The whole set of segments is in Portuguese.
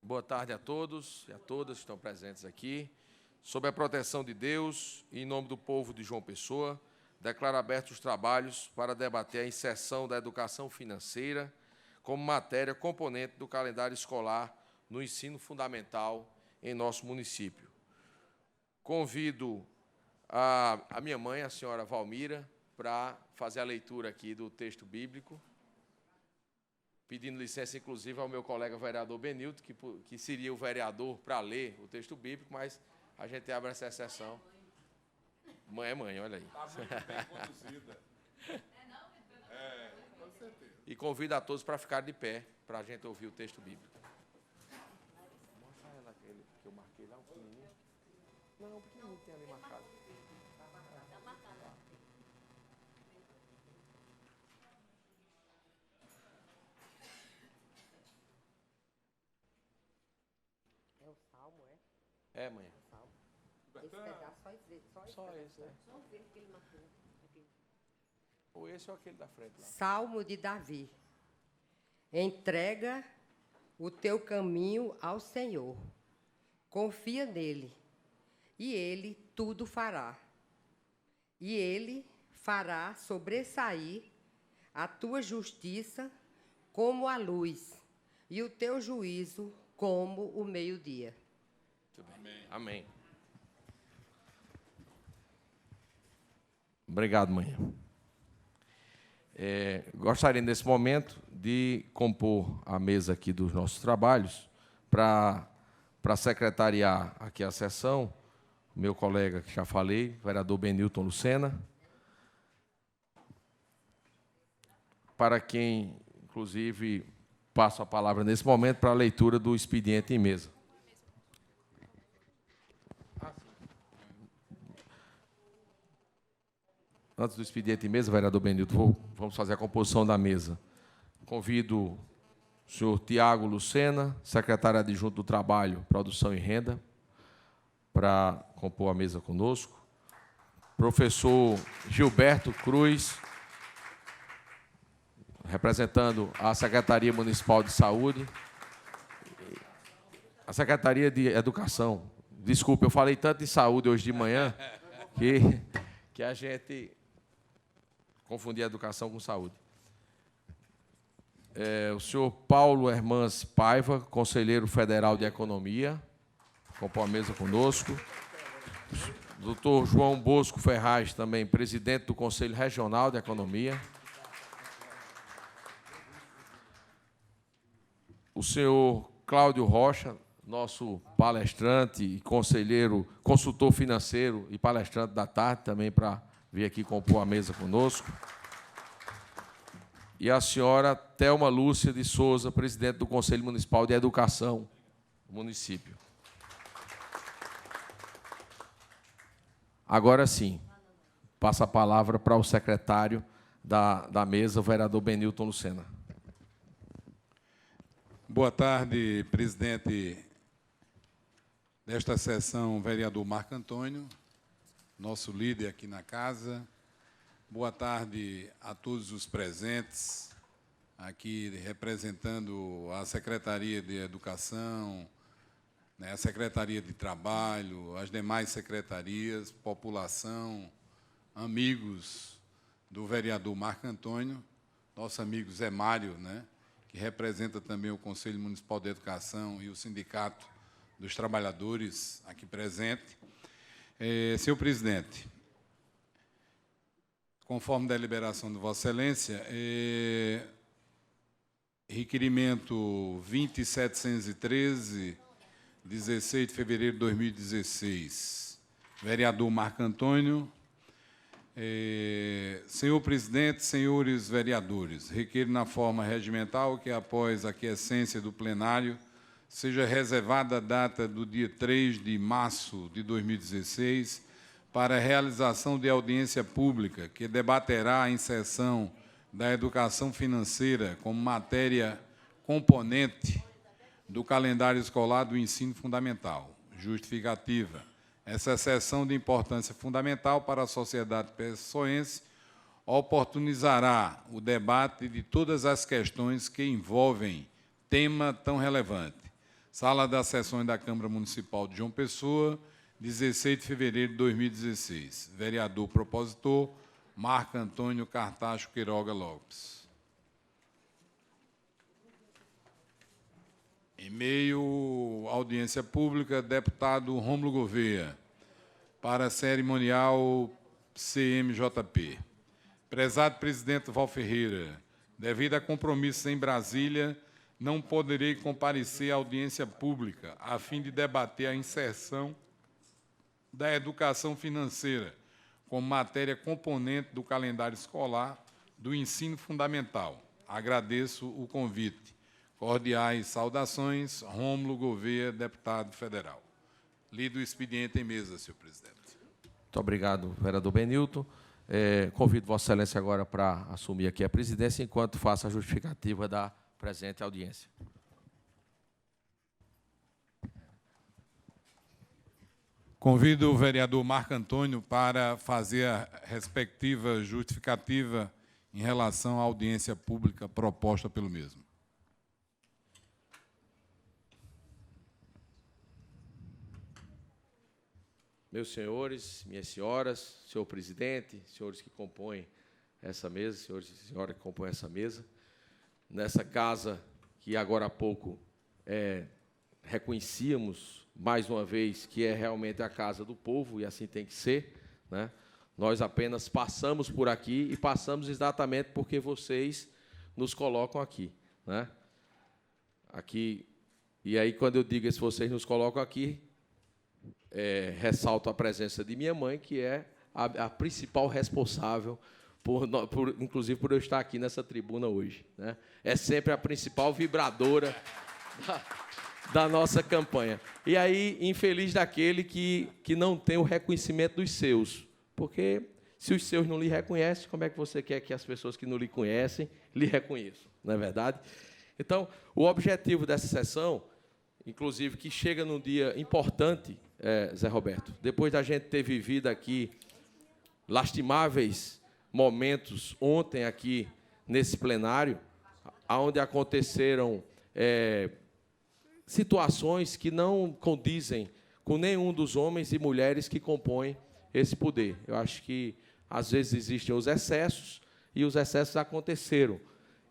Boa tarde a todos e a todas que estão presentes aqui. Sob a proteção de Deus e em nome do povo de João Pessoa, declaro abertos os trabalhos para debater a inserção da educação financeira como matéria componente do calendário escolar no ensino fundamental em nosso município. Convido a minha mãe, a senhora Valmira, para fazer a leitura aqui do texto bíblico, pedindo licença, inclusive, ao meu colega vereador Benilton, que seria o vereador para ler o texto bíblico, mas a gente abre essa exceção. Mãe é mãe, olha aí. Está muito bem conduzida. Com certeza. E convido a todos para ficar de pé, para a gente ouvir o texto bíblico. Mostra ela aquele que eu marquei lá, o pequenininho. Não, o pequenininho tem ali marcado. Está marcado. É o Salmo, é? É, mãe. Salmo. Esse pedaço, só esse, Só esse, né? Só o verde que ele marcou. Ou esse ou aquele da frente lá. Salmo de Davi. Entrega o teu caminho ao Senhor. Confia nele, e ele tudo fará. E ele fará sobressair a tua justiça como a luz, e o teu juízo como o meio-dia. Muito bem. Amém. Obrigado, mãe. Gostaria, nesse momento, de compor a mesa aqui dos nossos trabalhos para secretariar aqui a sessão, meu colega que já falei, vereador Benilton Lucena, para quem, inclusive, passo a palavra nesse momento para a leitura do expediente em mesa. Antes do expediente em mesa, vereador Benilton, vamos fazer a composição da mesa. Convido o senhor Tiago Lucena, secretário adjunto do Trabalho, Produção e Renda, para compor a mesa conosco. Professor Gilberto Cruz, representando a Secretaria Municipal de Saúde, a Secretaria de Educação. Desculpe, eu falei tanto de saúde hoje de manhã que a gente confundi a educação com saúde. O senhor Paulo Hermans Paiva, conselheiro federal de Economia, compõe a mesa conosco. Doutor João Bosco Ferraz, também presidente do Conselho Regional de Economia. O senhor Cláudio Rocha, nosso palestrante e conselheiro, consultor financeiro e palestrante da tarde, também para vir aqui compor a mesa conosco. E a senhora Thelma Lúcia de Souza, presidente do Conselho Municipal de Educação do município. Agora sim, passa a palavra para o secretário da mesa, o vereador Benilton Lucena. Boa tarde, presidente desta sessão, vereador Marco Antônio, nosso líder aqui na casa. Boa tarde a todos os presentes, aqui representando a Secretaria de Educação, a Secretaria de Trabalho, as demais secretarias, população, amigos do vereador Marco Antônio, nosso amigo Zé Mário, que representa também o Conselho Municipal de Educação e o Sindicato dos Trabalhadores aqui presente. Senhor presidente, conforme deliberação de Vossa Excelência, requerimento 20713, 16 de fevereiro de 2016, vereador Marco Antônio. Senhor presidente, senhores vereadores, requeiro na forma regimental que, após a aquiescência do plenário, seja reservada a data do dia 3 de março de 2016 para a realização de audiência pública que debaterá a inserção da educação financeira como matéria componente do calendário escolar do ensino fundamental. Justificativa. Essa sessão de importância fundamental para a sociedade pessoense oportunizará o debate de todas as questões que envolvem tema tão relevante. Sala das Sessões da Câmara Municipal de João Pessoa, 16 de fevereiro de 2016. Vereador propositor, Marco Antônio Cartacho Queiroga Lopes. E-mail, audiência pública, deputado Rômulo Gouveia, para cerimonial CMJP. Prezado presidente Val Ferreira, devido a compromissos em Brasília, não poderei comparecer à audiência pública a fim de debater a inserção da educação financeira como matéria componente do calendário escolar do ensino fundamental. Agradeço o convite. Cordiais saudações, Rômulo Gouveia, deputado federal. Lido o expediente em mesa, senhor presidente. Muito obrigado, vereador Benilton. Convido Vossa Excelência agora para assumir aqui a presidência, enquanto faço a justificativa da presente audiência. Convido o vereador Marco Antônio para fazer a respectiva justificativa em relação à audiência pública proposta pelo mesmo. Meus senhores, minhas senhoras, senhor presidente, senhores que compõem essa mesa, senhores e senhoras que compõem essa mesa, nessa casa que agora há pouco reconhecíamos mais uma vez que é realmente a casa do povo, e assim tem que ser, né? Nós apenas passamos por aqui e passamos exatamente porque vocês nos colocam aqui, né? Aqui, e aí quando eu digo se vocês nos colocam aqui, ressalto a presença de minha mãe, que é a principal responsável, inclusive por eu estar aqui nessa tribuna hoje, né? É sempre a principal vibradora da nossa campanha. E aí, infeliz daquele que não tem o reconhecimento dos seus, porque se os seus não lhe reconhecem, como é que você quer que as pessoas que não lhe conhecem lhe reconheçam, não é verdade? Então, o objetivo dessa sessão, inclusive, que chega num dia importante, Zé Roberto, depois da gente ter vivido aqui lastimáveis momentos ontem aqui nesse plenário, onde aconteceram situações que não condizem com nenhum dos homens e mulheres que compõem esse poder. Eu acho que, às vezes, existem os excessos, e os excessos aconteceram.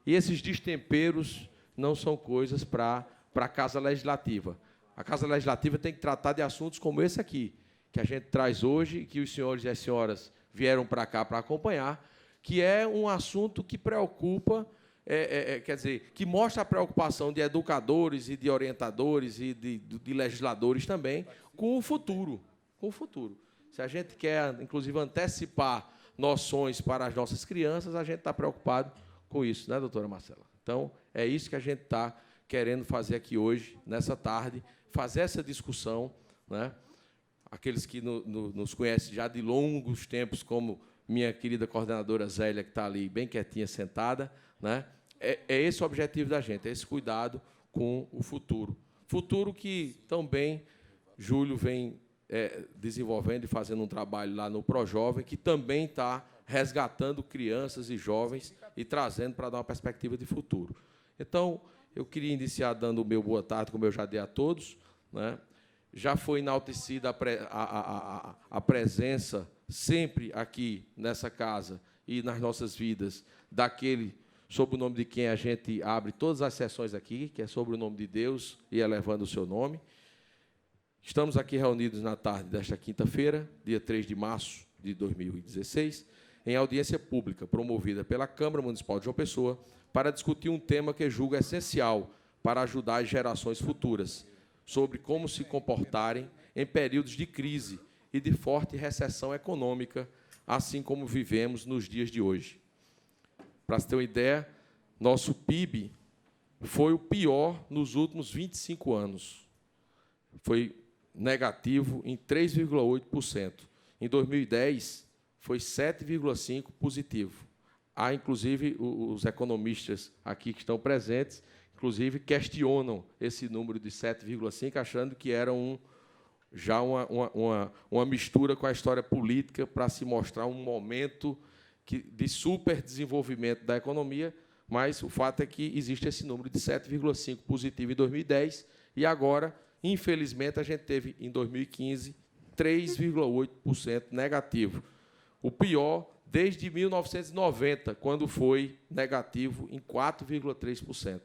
E esses destemperos não são coisas para a Casa Legislativa. A Casa Legislativa tem que tratar de assuntos como esse aqui, que a gente traz hoje, que os senhores e as senhoras vieram para cá para acompanhar, que é um assunto que preocupa, quer dizer, que mostra a preocupação de educadores e de orientadores e de legisladores também com o futuro. Com o futuro. Se a gente quer, inclusive, antecipar noções para as nossas crianças, a gente está preocupado com isso, né, doutora Marcela? Então, é isso que a gente está querendo fazer aqui hoje, nessa tarde, fazer essa discussão, né? Aqueles que nos conhecem já de longos tempos, como minha querida coordenadora Zélia, que está ali bem quietinha, sentada, né? É esse o objetivo da gente, é esse cuidado com o futuro. Futuro que também Júlio vem desenvolvendo e fazendo um trabalho lá no ProJovem, que também está resgatando crianças e jovens e trazendo para dar uma perspectiva de futuro. Então, eu queria iniciar dando o meu boa tarde, como eu já dei a todos, né? Já foi enaltecida a presença sempre aqui nessa casa e nas nossas vidas daquele sob o nome de quem a gente abre todas as sessões aqui, que é sobre o nome de Deus e elevando o seu nome. Estamos aqui reunidos na tarde desta quinta-feira, dia 3 de março de 2016, em audiência pública promovida pela Câmara Municipal de João Pessoa para discutir um tema que julgo essencial para ajudar as gerações futuras, sobre como se comportarem em períodos de crise e de forte recessão econômica, assim como vivemos nos dias de hoje. Para você ter uma ideia, nosso PIB foi o pior nos últimos 25 anos. Foi negativo em 3,8%. Em 2010, foi 7,5% positivo. Há, inclusive, os economistas aqui que estão presentes, inclusive, questionam esse número de 7,5%, achando que era já uma mistura com a história política para se mostrar um momento de superdesenvolvimento da economia, mas o fato é que existe esse número de 7,5% positivo em 2010 e agora, infelizmente, a gente teve, em 2015, 3,8% negativo. O pior desde 1990, quando foi negativo em 4,3%.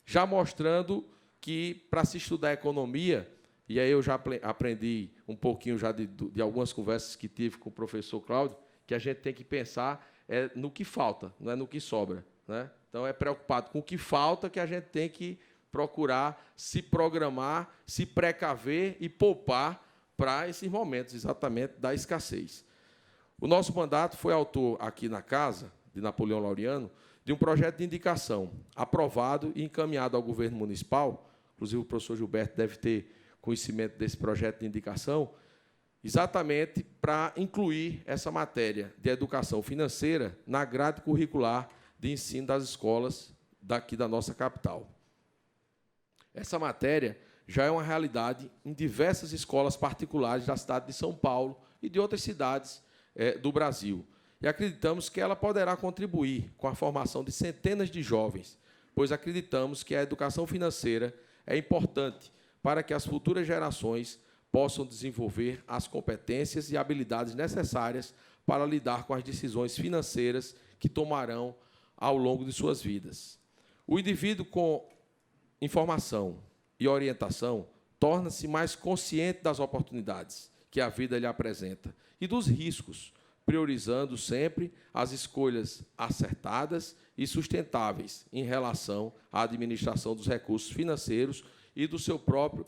Já mostrando que, para se estudar economia, e aí eu já aprendi um pouquinho já de algumas conversas que tive com o professor Cláudio, que a gente tem que pensar no que falta, não é no que sobra, né? Então, é preocupado com o que falta que a gente tem que procurar se programar, se precaver e poupar para esses momentos, exatamente, da escassez. O nosso mandato foi autor, aqui na Casa, de Napoleão Laureano, de um projeto de indicação, aprovado e encaminhado ao governo municipal, inclusive o professor Gilberto deve ter conhecimento desse projeto de indicação, exatamente para incluir essa matéria de educação financeira na grade curricular de ensino das escolas daqui da nossa capital. Essa matéria já é uma realidade em diversas escolas particulares da cidade de São Paulo e de outras cidades do Brasil. E acreditamos que ela poderá contribuir com a formação de centenas de jovens, pois acreditamos que a educação financeira é importante para que as futuras gerações possam desenvolver as competências e habilidades necessárias para lidar com as decisões financeiras que tomarão ao longo de suas vidas. O indivíduo com informação e orientação torna-se mais consciente das oportunidades que a vida lhe apresenta e dos riscos, priorizando sempre as escolhas acertadas e sustentáveis em relação à administração dos recursos financeiros e do próprio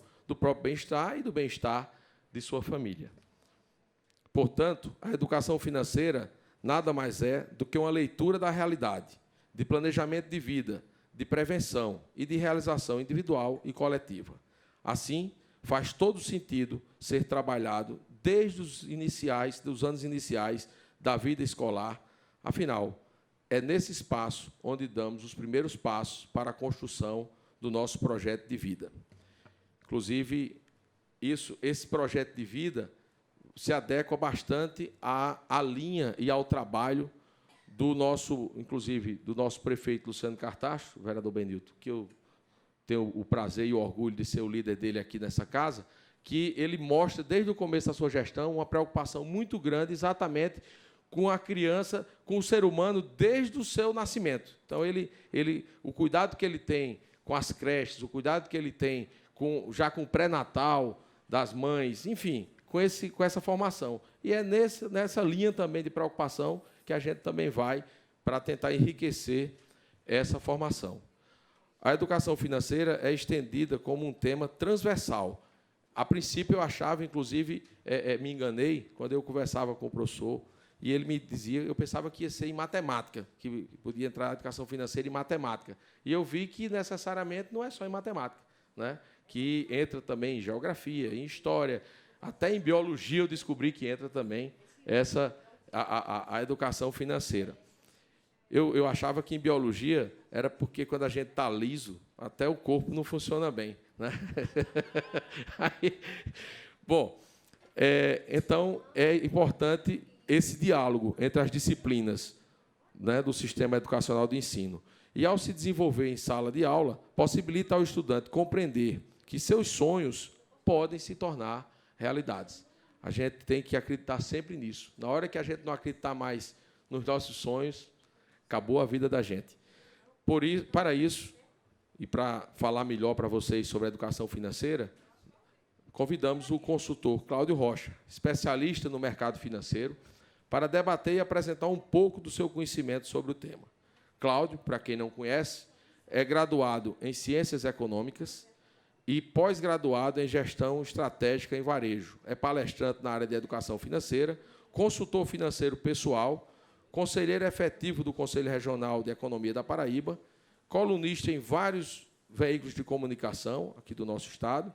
bem-estar e do bem-estar de sua família. Portanto, a educação financeira nada mais é do que uma leitura da realidade, de planejamento de vida, de prevenção e de realização individual e coletiva. Assim, faz todo sentido ser trabalhado desde os anos iniciais da vida escolar. Afinal, é nesse espaço onde damos os primeiros passos para a construção do nosso projeto de vida. Inclusive, esse projeto de vida se adequa bastante à linha e ao trabalho do nosso prefeito Luciano Cartacho, o vereador Benilton, que eu tenho o prazer e o orgulho de ser o líder dele aqui nessa casa, que ele mostra, desde o começo da sua gestão, uma preocupação muito grande exatamente com a criança, com o ser humano, desde o seu nascimento. Então, o cuidado que ele tem com as creches, o cuidado que ele tem já com o pré-natal das mães, enfim, com essa formação. E é nessa linha também de preocupação que a gente também vai para tentar enriquecer essa formação. A educação financeira é estendida como um tema transversal. A princípio, eu achava, inclusive, me enganei, quando eu conversava com o professor, e ele me dizia, eu pensava que ia ser em matemática, que podia entrar a educação financeira em matemática. E eu vi que, necessariamente, não é só em matemática, né? Que entra também em geografia, em história, até em biologia eu descobri que entra também a educação financeira. Eu achava que em biologia era porque, quando a gente está liso, até o corpo não funciona bem, né? Então, é importante esse diálogo entre as disciplinas, né, do sistema educacional de ensino. E, ao se desenvolver em sala de aula, possibilita ao estudante compreender que seus sonhos podem se tornar realidades. A gente tem que acreditar sempre nisso. Na hora que a gente não acreditar mais nos nossos sonhos, acabou a vida da gente. Para isso, e para falar melhor para vocês sobre a educação financeira, convidamos o consultor Cláudio Rocha, especialista no mercado financeiro, para debater e apresentar um pouco do seu conhecimento sobre o tema. Cláudio, para quem não conhece, é graduado em Ciências Econômicas e pós-graduado em Gestão Estratégica em Varejo. É palestrante na área de educação financeira, consultor financeiro pessoal, conselheiro efetivo do Conselho Regional de Economia da Paraíba, colunista em vários veículos de comunicação aqui do nosso estado,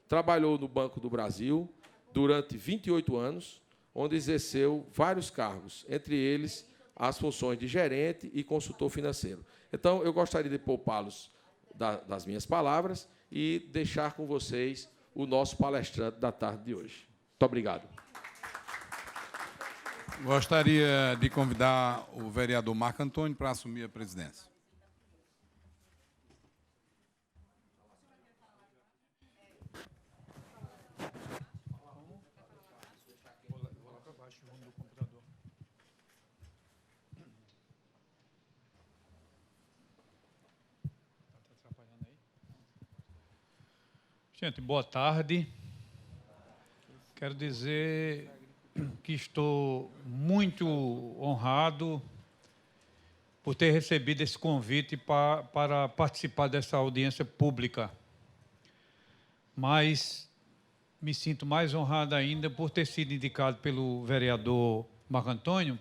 trabalhou no Banco do Brasil durante 28 anos, onde exerceu vários cargos, entre eles as funções de gerente e consultor financeiro. Então, eu gostaria de poupá-los das minhas palavras e deixar com vocês o nosso palestrante da tarde de hoje. Muito obrigado. Gostaria de convidar o vereador Marco Antônio para assumir a presidência. Gente, boa tarde. Quero dizer que estou muito honrado por ter recebido esse convite para participar dessa audiência pública. Mas me sinto mais honrado ainda por ter sido indicado pelo vereador Marco Antônio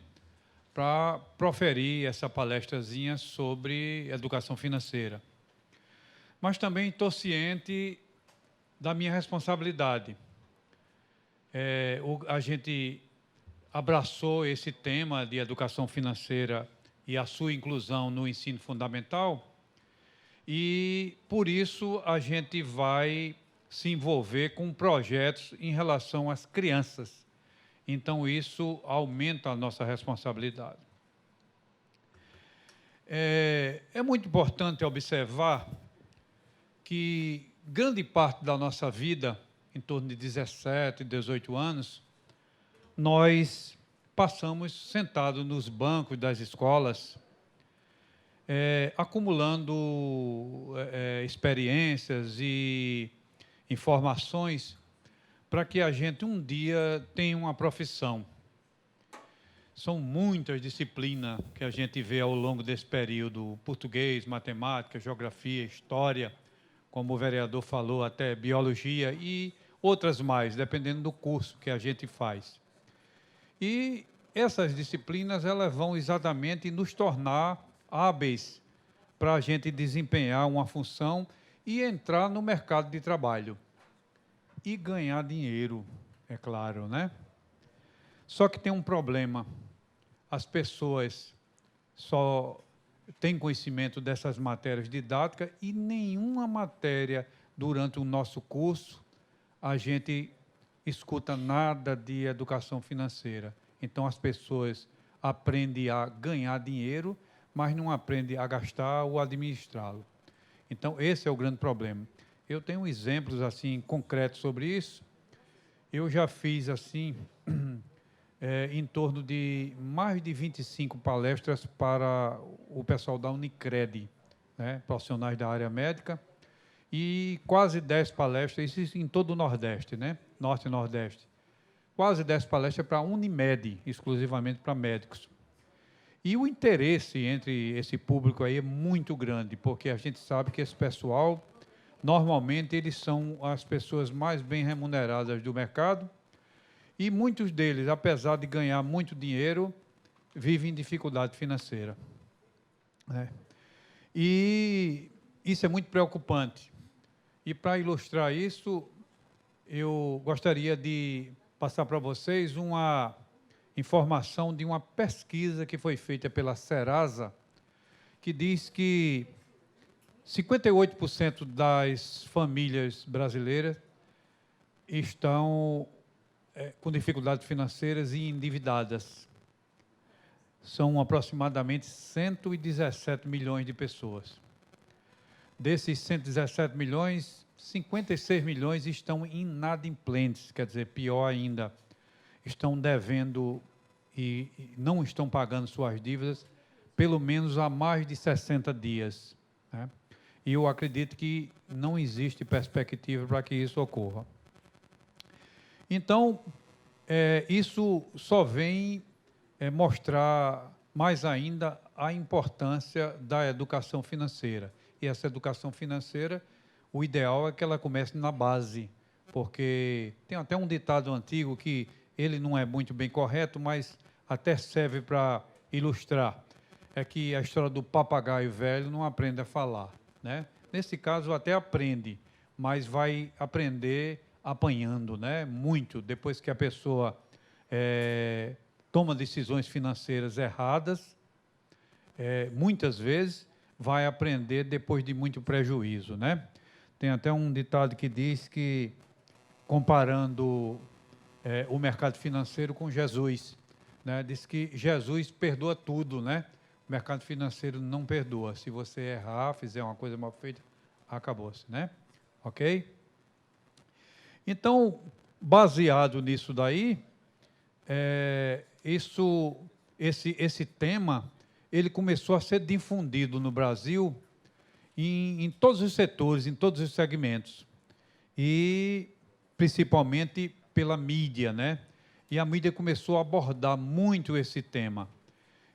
para proferir essa palestrazinha sobre educação financeira. Mas também estou ciente da minha responsabilidade. A gente abraçou esse tema de educação financeira e a sua inclusão no ensino fundamental, e, por isso, a gente vai se envolver com projetos em relação às crianças. Então, isso aumenta a nossa responsabilidade. É muito importante observar que grande parte da nossa vida, em torno de 17, 18 anos, nós passamos sentados nos bancos das escolas, acumulando experiências e informações para que a gente um dia tenha uma profissão. São muitas disciplinas que a gente vê ao longo desse período: português, matemática, geografia, história, como o vereador falou, até biologia e outras mais, dependendo do curso que a gente faz. E essas disciplinas, elas vão exatamente nos tornar hábeis para a gente desempenhar uma função e entrar no mercado de trabalho. E ganhar dinheiro, é claro, né? Só que tem um problema. As pessoas só têm conhecimento dessas matérias didáticas e nenhuma matéria durante o nosso curso a gente escuta nada de educação financeira. Então, as pessoas aprendem a ganhar dinheiro, mas não aprendem a gastar ou administrá-lo. Então, esse é o grande problema. Eu tenho exemplos assim concretos sobre isso. Eu já fiz assim em torno de mais de 25 palestras para o pessoal da Unicred, né, profissionais da área médica, e quase 10 palestras, isso em todo o Nordeste, né, Norte e Nordeste. Quase 10 palestras para a Unimed, exclusivamente para médicos. E o interesse entre esse público aí é muito grande, porque a gente sabe que esse pessoal, normalmente, eles são as pessoas mais bem remuneradas do mercado, e muitos deles, apesar de ganhar muito dinheiro, vivem em dificuldade financeira, né? E isso é muito preocupante. E, para ilustrar isso, eu gostaria de passar para vocês uma informação de uma pesquisa que foi feita pela Serasa, que diz que 58% das famílias brasileiras estão com dificuldades financeiras e endividadas. São aproximadamente 117 milhões de pessoas. Desses 117 milhões, 56 milhões estão inadimplentes, quer dizer, pior ainda, estão devendo e não estão pagando suas dívidas, pelo menos há mais de 60 dias. Né? E eu acredito que não existe perspectiva para que isso ocorra. Então, isso só vem mostrar mais ainda a importância da educação financeira. E essa educação financeira, o ideal é que ela comece na base, porque tem até um ditado antigo que ele não é muito bem correto, mas até serve para ilustrar. É que a história do papagaio velho não aprende a falar, né? Nesse caso, até aprende, mas vai aprender apanhando, né? Muito, depois que a pessoa toma decisões financeiras erradas, muitas vezes vai aprender depois de muito prejuízo, né? Tem até um ditado que diz que, comparando o mercado financeiro com Jesus, né? Diz que Jesus perdoa tudo, né? O mercado financeiro não perdoa. Se você errar, fizer uma coisa mal feita, acabou-se, né? Ok? Então, baseado nisso daí, esse tema, ele começou a ser difundido no Brasil em todos os setores, em todos os segmentos. e principalmente pela mídia, né? E a mídia começou a abordar muito esse tema.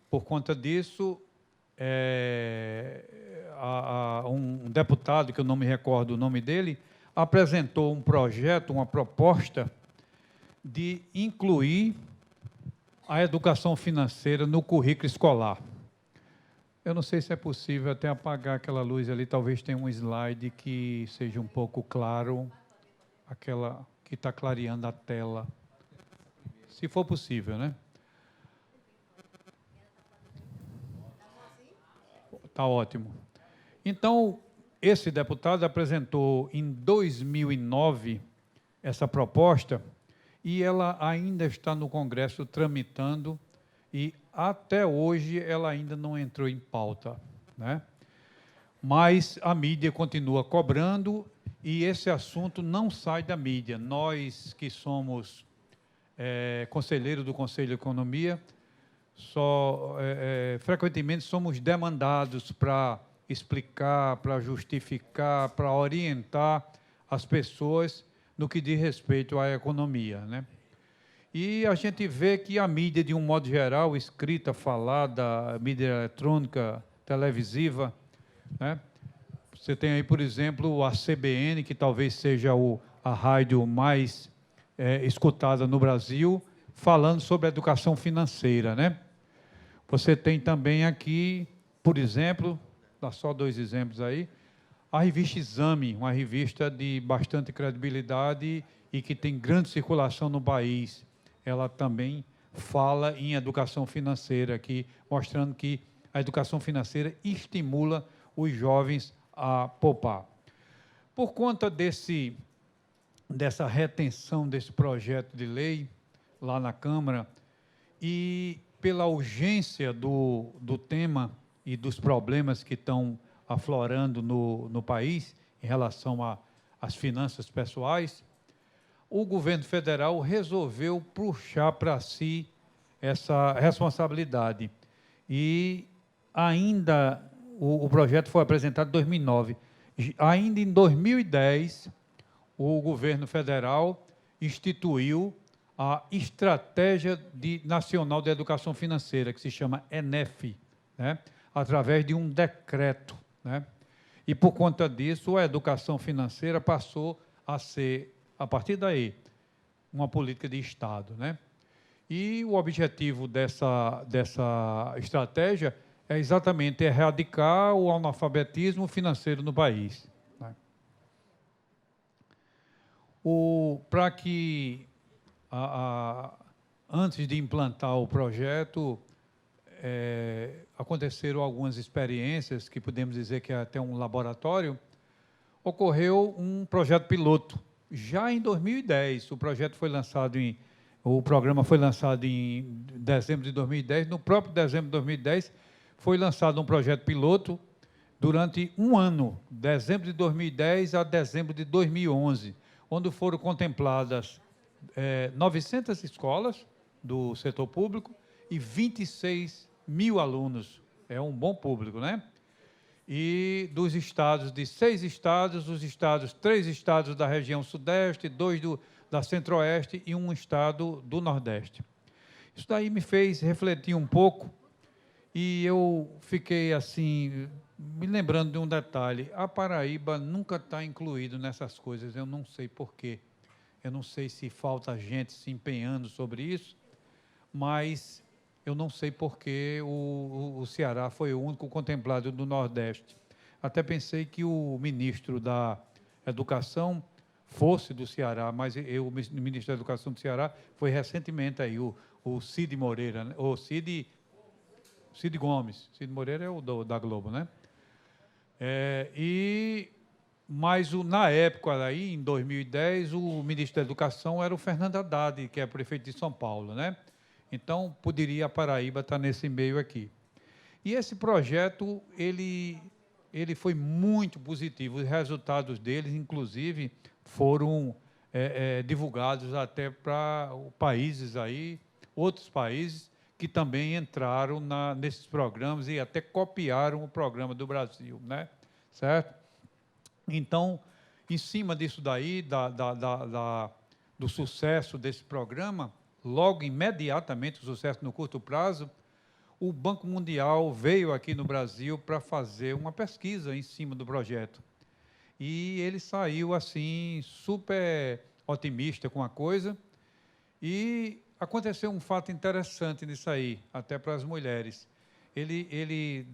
Por conta disso, um deputado, que eu não me recordo o nome dele, apresentou um projeto, uma proposta de incluir a educação financeira no currículo escolar. Eu não sei se é possível até apagar aquela luz ali, talvez tenha um slide que seja um pouco claro, aquela que está clareando a tela. Se for possível, né? Está ótimo. Então, esse deputado apresentou em 2009 essa proposta e ela ainda está no Congresso tramitando e até hoje ela ainda não entrou em pauta, né? Mas a mídia continua cobrando e esse assunto não sai da mídia. Nós que somos conselheiros do Conselho de Economia, frequentemente somos demandados para explicar, para justificar, para orientar as pessoas no que diz respeito à economia, né? E a gente vê que a mídia, de um modo geral, escrita, falada, mídia eletrônica, televisiva, né? Você tem aí, por exemplo, a CBN, que talvez seja a rádio mais escutada no Brasil, falando sobre a educação financeira, né? Você tem também aqui, por exemplo, dá só 2 exemplos aí, a revista Exame, uma revista de bastante credibilidade e que tem grande circulação no país. Ela também fala em educação financeira aqui, mostrando que a educação financeira estimula os jovens a poupar. Por conta dessa retenção desse projeto de lei lá na Câmara e pela urgência do tema e dos problemas que estão aflorando no país em relação às finanças pessoais, o governo federal resolveu puxar para si essa responsabilidade. E ainda o projeto foi apresentado em 2009. Ainda em 2010, o governo federal instituiu a Estratégia Nacional de Educação Financeira, que se chama ENEF, né? Através de um decreto, né? E, por conta disso, a educação financeira passou a ser, a partir daí, uma política de Estado, né? E o objetivo dessa estratégia é exatamente erradicar o analfabetismo financeiro no país, né? Para que, antes de implantar o projeto, aconteceram algumas experiências, que podemos dizer que é até um laboratório. Ocorreu um projeto piloto. Já em 2010, o programa foi lançado em dezembro de 2010. No próprio dezembro de 2010, foi lançado um projeto piloto durante um ano, dezembro de 2010 a dezembro de 2011, onde foram contempladas 900 escolas do setor público e 26 mil alunos. É um bom público, né? E dos estados, de 6 estados, 3 estados da região sudeste, 2 da centro-oeste e 1 estado do nordeste. Isso daí me fez refletir um pouco e eu fiquei assim, me lembrando de um detalhe. A Paraíba nunca está incluído nessas coisas, eu não sei porquê. Eu não sei se falta gente se empenhando sobre isso, mas eu não sei por que o Ceará foi o único contemplado do Nordeste. Até pensei que o ministro da Educação fosse do Ceará, mas o ministro da Educação do Ceará foi recentemente aí, o Cid Moreira, né? O Cid Gomes. Cid Moreira é o da Globo, né? Mas na época, aí, em 2010, o ministro da Educação era o Fernando Haddad, que é prefeito de São Paulo, né? Então, poderia a Paraíba estar nesse meio aqui. E esse projeto, ele foi muito positivo. Os resultados deles, inclusive, foram divulgados até para países aí, outros países, que também entraram nesses programas e até copiaram o programa do Brasil, né? Certo? Então, em cima disso daí, do sucesso desse programa, logo imediatamente, o sucesso no curto prazo, o Banco Mundial veio aqui no Brasil para fazer uma pesquisa em cima do projeto. E ele saiu assim, super otimista com a coisa, e aconteceu um fato interessante nisso aí, até para as mulheres. Ele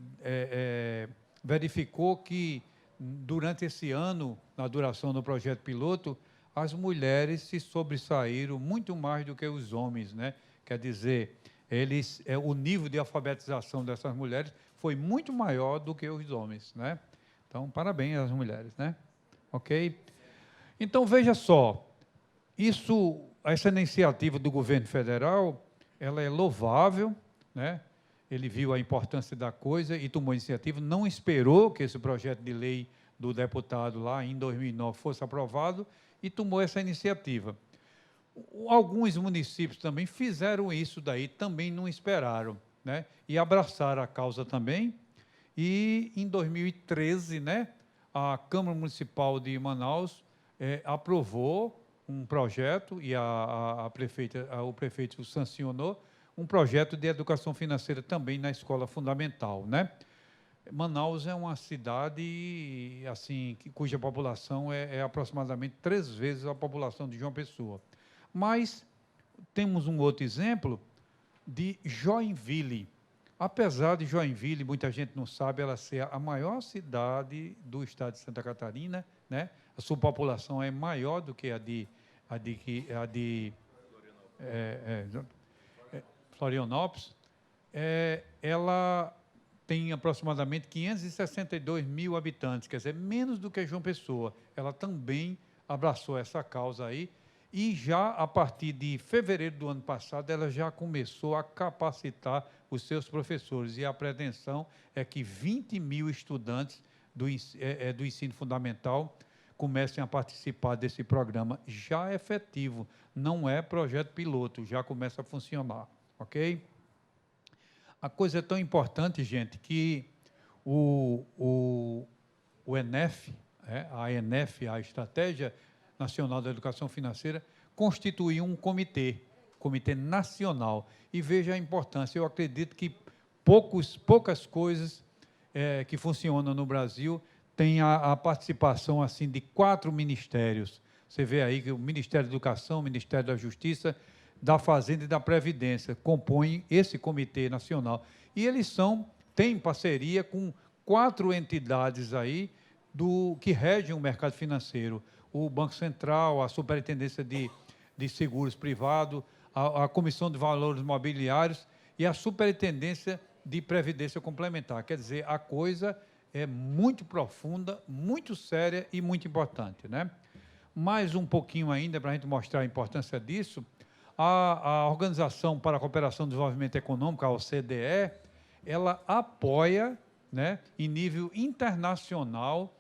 verificou que, durante esse ano, na duração do projeto piloto, as mulheres se sobressaíram muito mais do que os homens, né? Quer dizer, o nível de alfabetização dessas mulheres foi muito maior do que os homens, né? Então, parabéns às mulheres, né? Ok? Então, veja só, essa iniciativa do governo federal, ela é louvável, né? Ele viu a importância da coisa e tomou iniciativa, não esperou que esse projeto de lei do deputado lá em 2009 fosse aprovado e tomou essa iniciativa. Alguns municípios também fizeram isso daí, também não esperaram, né? E abraçaram a causa também. E, em 2013, né, a Câmara Municipal de Manaus aprovou um projeto, e o prefeito sancionou, um projeto de educação financeira também na escola fundamental, né? Manaus é uma cidade assim, cuja população é aproximadamente 3 vezes a população de João Pessoa. Mas temos um outro exemplo de Joinville. Apesar de Joinville, muita gente não sabe, ela ser a maior cidade do estado de Santa Catarina, né? A sua população é maior do que a de Florianópolis. Ela tem aproximadamente 562 mil habitantes, quer dizer, menos do que João Pessoa. Ela também abraçou essa causa aí, e já a partir de fevereiro do ano passado, ela já começou a capacitar os seus professores, e a pretensão é que 20 mil estudantes do ensino fundamental comecem a participar desse programa já efetivo, não é projeto piloto, já começa a funcionar, ok? A coisa é tão importante, gente, que o ENEF, a ENEF, a Estratégia Nacional da Educação Financeira, constituiu um comitê nacional. E veja a importância, eu acredito que poucas coisas que funcionam no Brasil têm a participação assim, de 4 ministérios. Você vê aí que o Ministério da Educação, o Ministério da Justiça, da Fazenda e da Previdência compõem esse comitê nacional. E eles têm parceria com 4 entidades aí que regem o mercado financeiro: o Banco Central, a Superintendência de Seguros Privados, a Comissão de Valores Mobiliários e a Superintendência de Previdência Complementar. Quer dizer, a coisa é muito profunda, muito séria e muito importante, né? Mais um pouquinho ainda, para a gente mostrar a importância disso, a Organização para a Cooperação e Desenvolvimento Econômico, a OCDE, ela apoia, né, em nível internacional,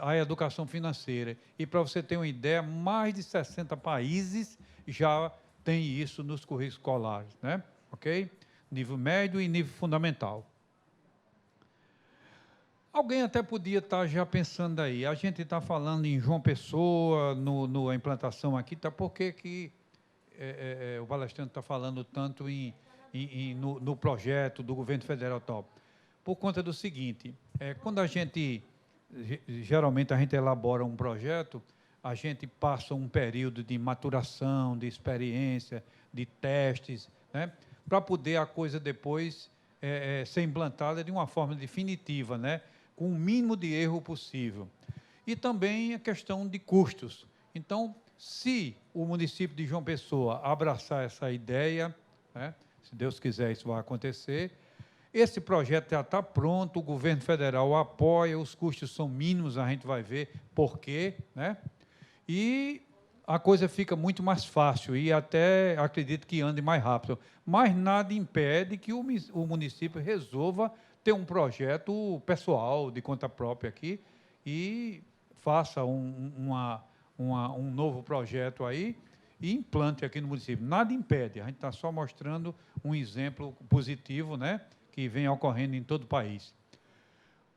a educação financeira. E, para você ter uma ideia, mais de 60 países já têm isso nos currículos escolares, né? Ok? Nível médio e nível fundamental. Alguém até podia estar já pensando aí, a gente está falando em João Pessoa, a implantação aqui, por que o palestrante está falando tanto no projeto do governo federal tal? Por conta do seguinte, quando geralmente a gente elabora um projeto, a gente passa um período de maturação, de experiência, de testes, né, para poder a coisa depois ser implantada de uma forma definitiva, né, com o mínimo de erro possível. E também a questão de custos. Então, se o município de João Pessoa abraçar essa ideia, né, se Deus quiser isso vai acontecer, esse projeto já está pronto, o governo federal apoia, os custos são mínimos, a gente vai ver por quê, né? E a coisa fica muito mais fácil e até acredito que ande mais rápido. Mas nada impede que o município resolva ter um projeto pessoal, de conta própria aqui, e faça um novo projeto aí e implante aqui no município. Nada impede, a gente está só mostrando um exemplo positivo, né, que vem ocorrendo em todo o país.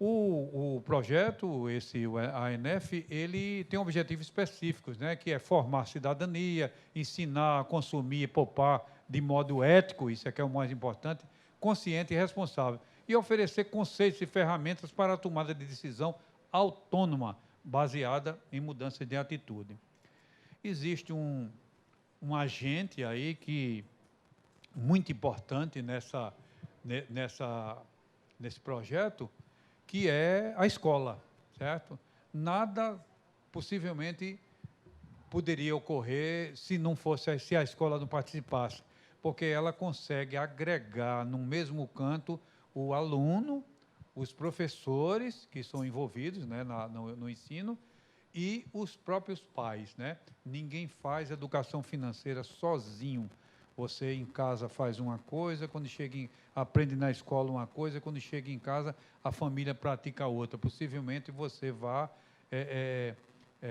O projeto, o ANF, ele tem objetivos específicos, né, que é formar cidadania, ensinar a consumir e poupar de modo ético, isso é que é o mais importante, consciente e responsável, e oferecer conceitos e ferramentas para a tomada de decisão autônoma, baseada em mudança de atitude. Existe um agente aí que muito importante nesse projeto, que é a escola, certo? Nada possivelmente poderia ocorrer se a escola não participasse, porque ela consegue agregar no mesmo canto o aluno, os professores que são envolvidos, né, no ensino, e os próprios pais, né? Ninguém faz educação financeira sozinho. Você em casa faz uma coisa, aprende na escola uma coisa, quando chega em casa a família pratica outra. Possivelmente você vá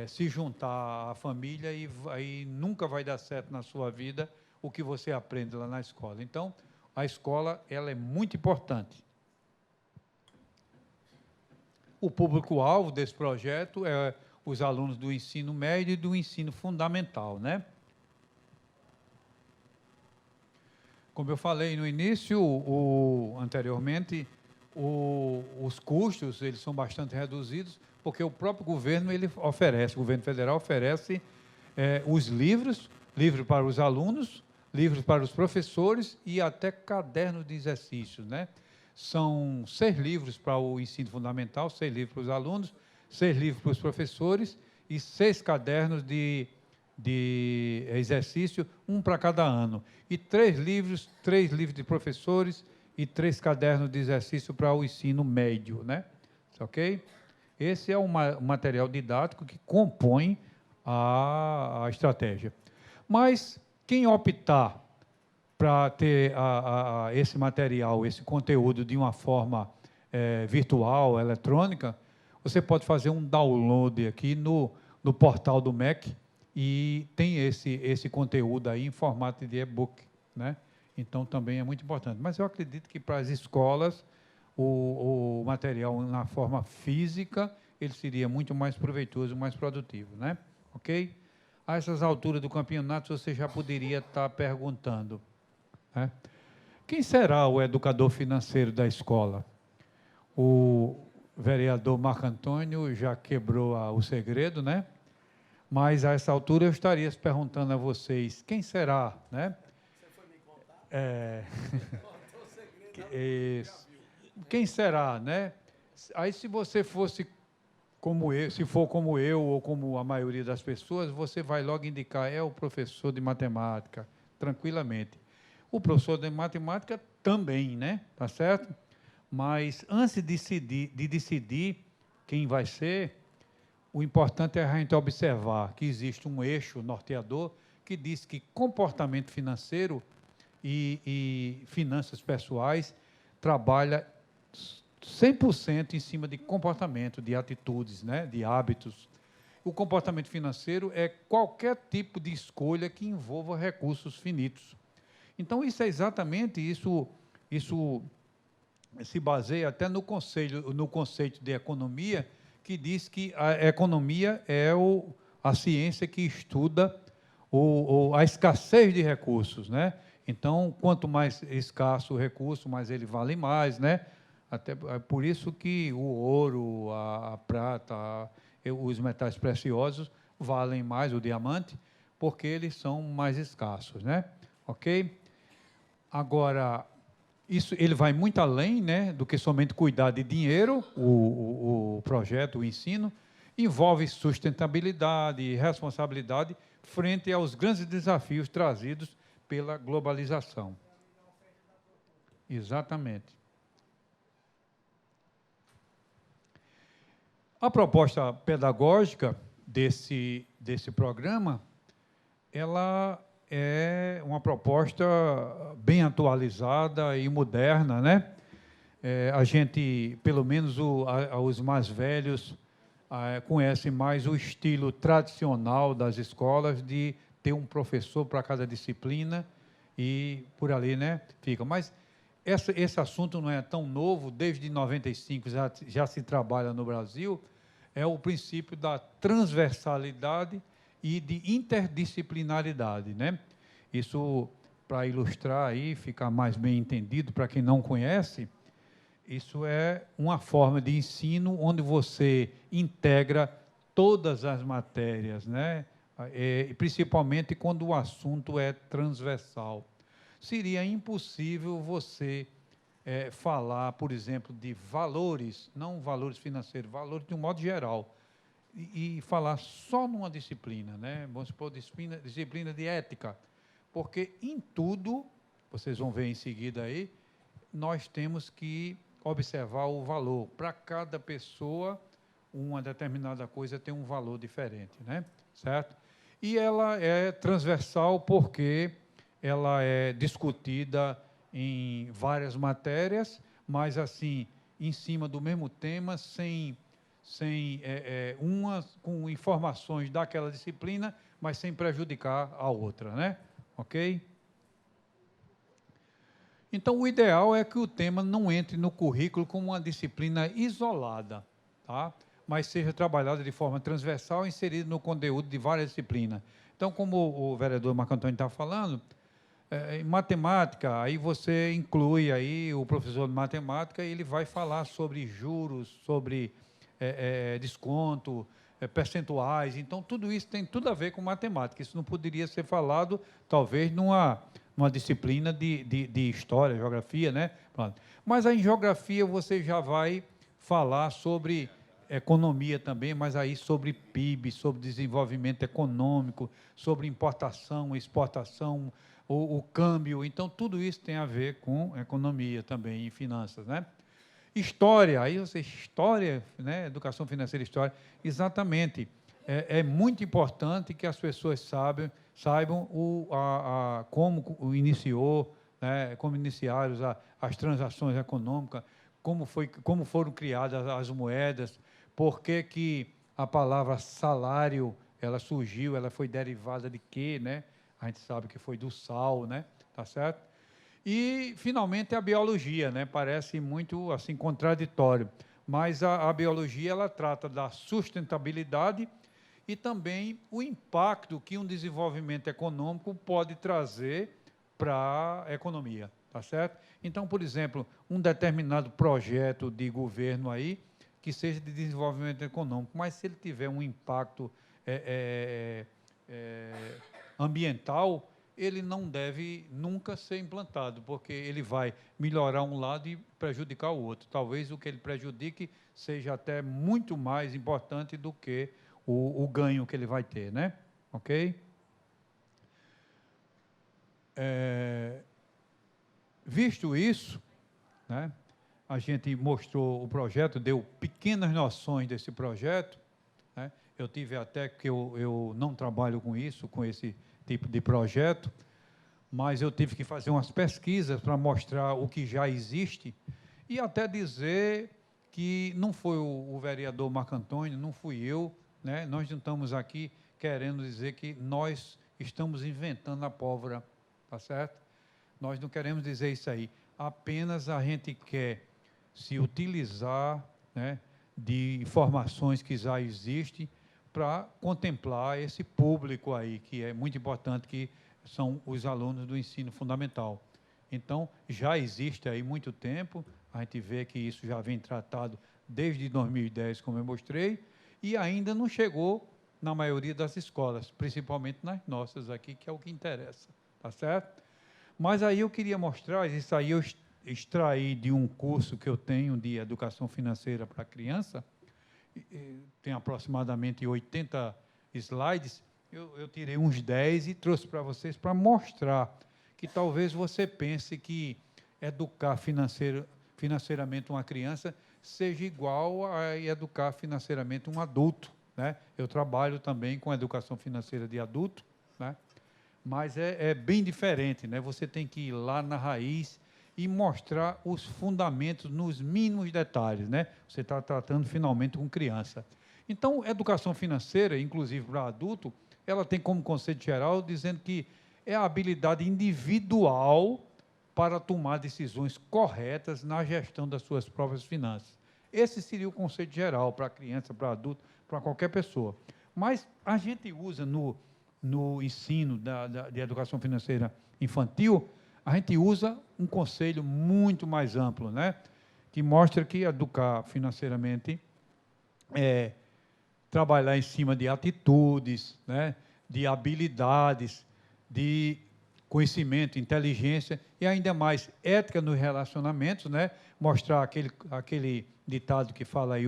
se juntar à família e aí nunca vai dar certo na sua vida o que você aprende lá na escola. Então, a escola ela é muito importante. O público-alvo desse projeto é os alunos do ensino médio e do ensino fundamental, né? Como eu falei no início, anteriormente, os custos eles são bastante reduzidos, porque o próprio governo o governo federal oferece os livros para os alunos, livros para os professores e até cadernos de exercícios, né? São 6 livros para o ensino fundamental, 6 livros para os alunos, 6 livros para os professores e 6 cadernos de exercício, um para cada ano. E 3 livros de professores e 3 cadernos de exercício para o ensino médio, né? Ok? Esse é o material didático que compõe a estratégia. Mas quem optar para ter esse material, esse conteúdo de uma forma virtual, eletrônica, você pode fazer um download aqui no portal do MEC e tem esse conteúdo aí em formato de e-book, né? Então, também é muito importante. Mas eu acredito que para as escolas, o material na forma física, ele seria muito mais proveitoso, mais produtivo, né? Ok? A essas alturas do campeonato, você já poderia estar perguntando, né? Quem será o educador financeiro da escola? O vereador Marco Antônio já quebrou o segredo, né? Mas, a essa altura, eu estaria perguntando a vocês, quem será, né? Você foi me contar? Quem será, né? Aí, se você fosse como eu, se for como eu ou como a maioria das pessoas, você vai logo indicar, é o professor de matemática, tranquilamente. O professor de matemática também, né? Tá certo? Mas, antes de decidir quem vai ser, o importante é a gente observar que existe um eixo norteador que diz que comportamento financeiro e finanças pessoais trabalha 100% em cima de comportamento, de atitudes, né, de hábitos. O comportamento financeiro é qualquer tipo de escolha que envolva recursos finitos. Então, isso é exatamente isso se baseia até no conceito de economia, que diz que a economia é a ciência que estuda a escassez de recursos, né? Então, quanto mais escasso o recurso, mais ele vale mais, né? Até por isso que o ouro, a prata, os metais preciosos valem mais, o diamante, porque eles são mais escassos, né? Ok? Agora, ele vai muito além, né, do que somente cuidar de dinheiro, o projeto, o ensino, envolve sustentabilidade e responsabilidade frente aos grandes desafios trazidos pela globalização. Exatamente. A proposta pedagógica desse programa, ela é uma proposta bem atualizada e moderna, né? A gente, pelo menos os mais velhos, conhecem mais o estilo tradicional das escolas de ter um professor para cada disciplina e por ali, né? Fica. Mas esse assunto não é tão novo, desde 95 já se trabalha no Brasil, é o princípio da transversalidade e de interdisciplinaridade, né? Isso, para ilustrar aí, ficar mais bem entendido, para quem não conhece, isso é uma forma de ensino onde você integra todas as matérias, né? Principalmente quando o assunto é transversal. Seria impossível você falar, por exemplo, de valores, não valores financeiros, valores de um modo geral, e falar só numa disciplina, né? Vamos supor, disciplina de ética, porque em tudo, vocês vão ver em seguida aí, nós temos que observar o valor. Para cada pessoa, uma determinada coisa tem um valor diferente, né? Certo? E ela é transversal porque ela é discutida em várias matérias, mas assim, em cima do mesmo tema, umas com informações daquela disciplina, mas sem prejudicar a outra, né? Ok? Então, o ideal é que o tema não entre no currículo como uma disciplina isolada, tá? Mas seja trabalhado de forma transversal, inserido no conteúdo de várias disciplinas. Então, como o vereador Marco Antônio está falando, em matemática, aí você inclui aí o professor de matemática e ele vai falar sobre juros, sobre desconto, percentuais. Então, tudo isso tem tudo a ver com matemática. Isso não poderia ser falado, talvez, numa disciplina de história, geografia, né? Mas aí, em geografia você já vai falar sobre economia também, mas aí sobre PIB, sobre desenvolvimento econômico, sobre importação, exportação, o câmbio. Então, tudo isso tem a ver com economia também e finanças, né? História, aí você, história, né? Educação financeira e história, exatamente. É muito importante que as pessoas saibam como iniciou, né? Como iniciaram as transações econômicas, como foram criadas as moedas, por que a palavra salário ela surgiu, ela foi derivada de quê, né? A gente sabe que foi do sal, né? Tá certo? E, finalmente, a biologia, né? Parece muito assim contraditório, mas a biologia ela trata da sustentabilidade e também o impacto que um desenvolvimento econômico pode trazer para a economia, tá certo? Então, por exemplo, um determinado projeto de governo aí que seja de desenvolvimento econômico, mas se ele tiver um impacto ambiental, ele não deve nunca ser implantado, porque ele vai melhorar um lado e prejudicar o outro. Talvez o que ele prejudique seja até muito mais importante do que o ganho que ele vai ter, né? Ok? Visto isso, né, a gente mostrou o projeto, deu pequenas noções desse projeto, né? Eu tive até que eu não trabalho com isso, com esse tipo de projeto, mas eu tive que fazer umas pesquisas para mostrar o que já existe e até dizer que não foi o vereador Marco Antônio, não fui eu, né? Nós não estamos aqui querendo dizer que nós estamos inventando a pólvora, tá certo? Nós não queremos dizer isso aí, apenas a gente quer se utilizar, né, de informações que já existem para contemplar esse público aí, que é muito importante, que são os alunos do ensino fundamental. Então, já existe aí muito tempo, a gente vê que isso já vem tratado desde 2010, como eu mostrei, e ainda não chegou na maioria das escolas, principalmente nas nossas aqui, que é o que interessa, tá certo? Mas aí eu queria mostrar, isso aí eu extraí de um curso que eu tenho de educação financeira para criança, tem aproximadamente 80 slides, eu tirei uns 10 e trouxe para vocês para mostrar que talvez você pense que educar financeiramente uma criança seja igual a educar financeiramente um adulto, né? Eu trabalho também com educação financeira de adulto, né? Mas é bem diferente, né? Você tem que ir lá na raiz e mostrar os fundamentos nos mínimos detalhes, né? Você está tratando finalmente com criança. Então, educação financeira, inclusive para adulto, ela tem como conceito geral dizendo que é a habilidade individual para tomar decisões corretas na gestão das suas próprias finanças. Esse seria o conceito geral para criança, para adulto, para qualquer pessoa. Mas a gente usa no ensino de educação financeira infantil, a gente usa um conselho muito mais amplo, né? Que mostra que educar financeiramente é trabalhar em cima de atitudes, né? De habilidades, de conhecimento, inteligência e ainda mais ética nos relacionamentos, né? Mostrar aquele ditado que fala aí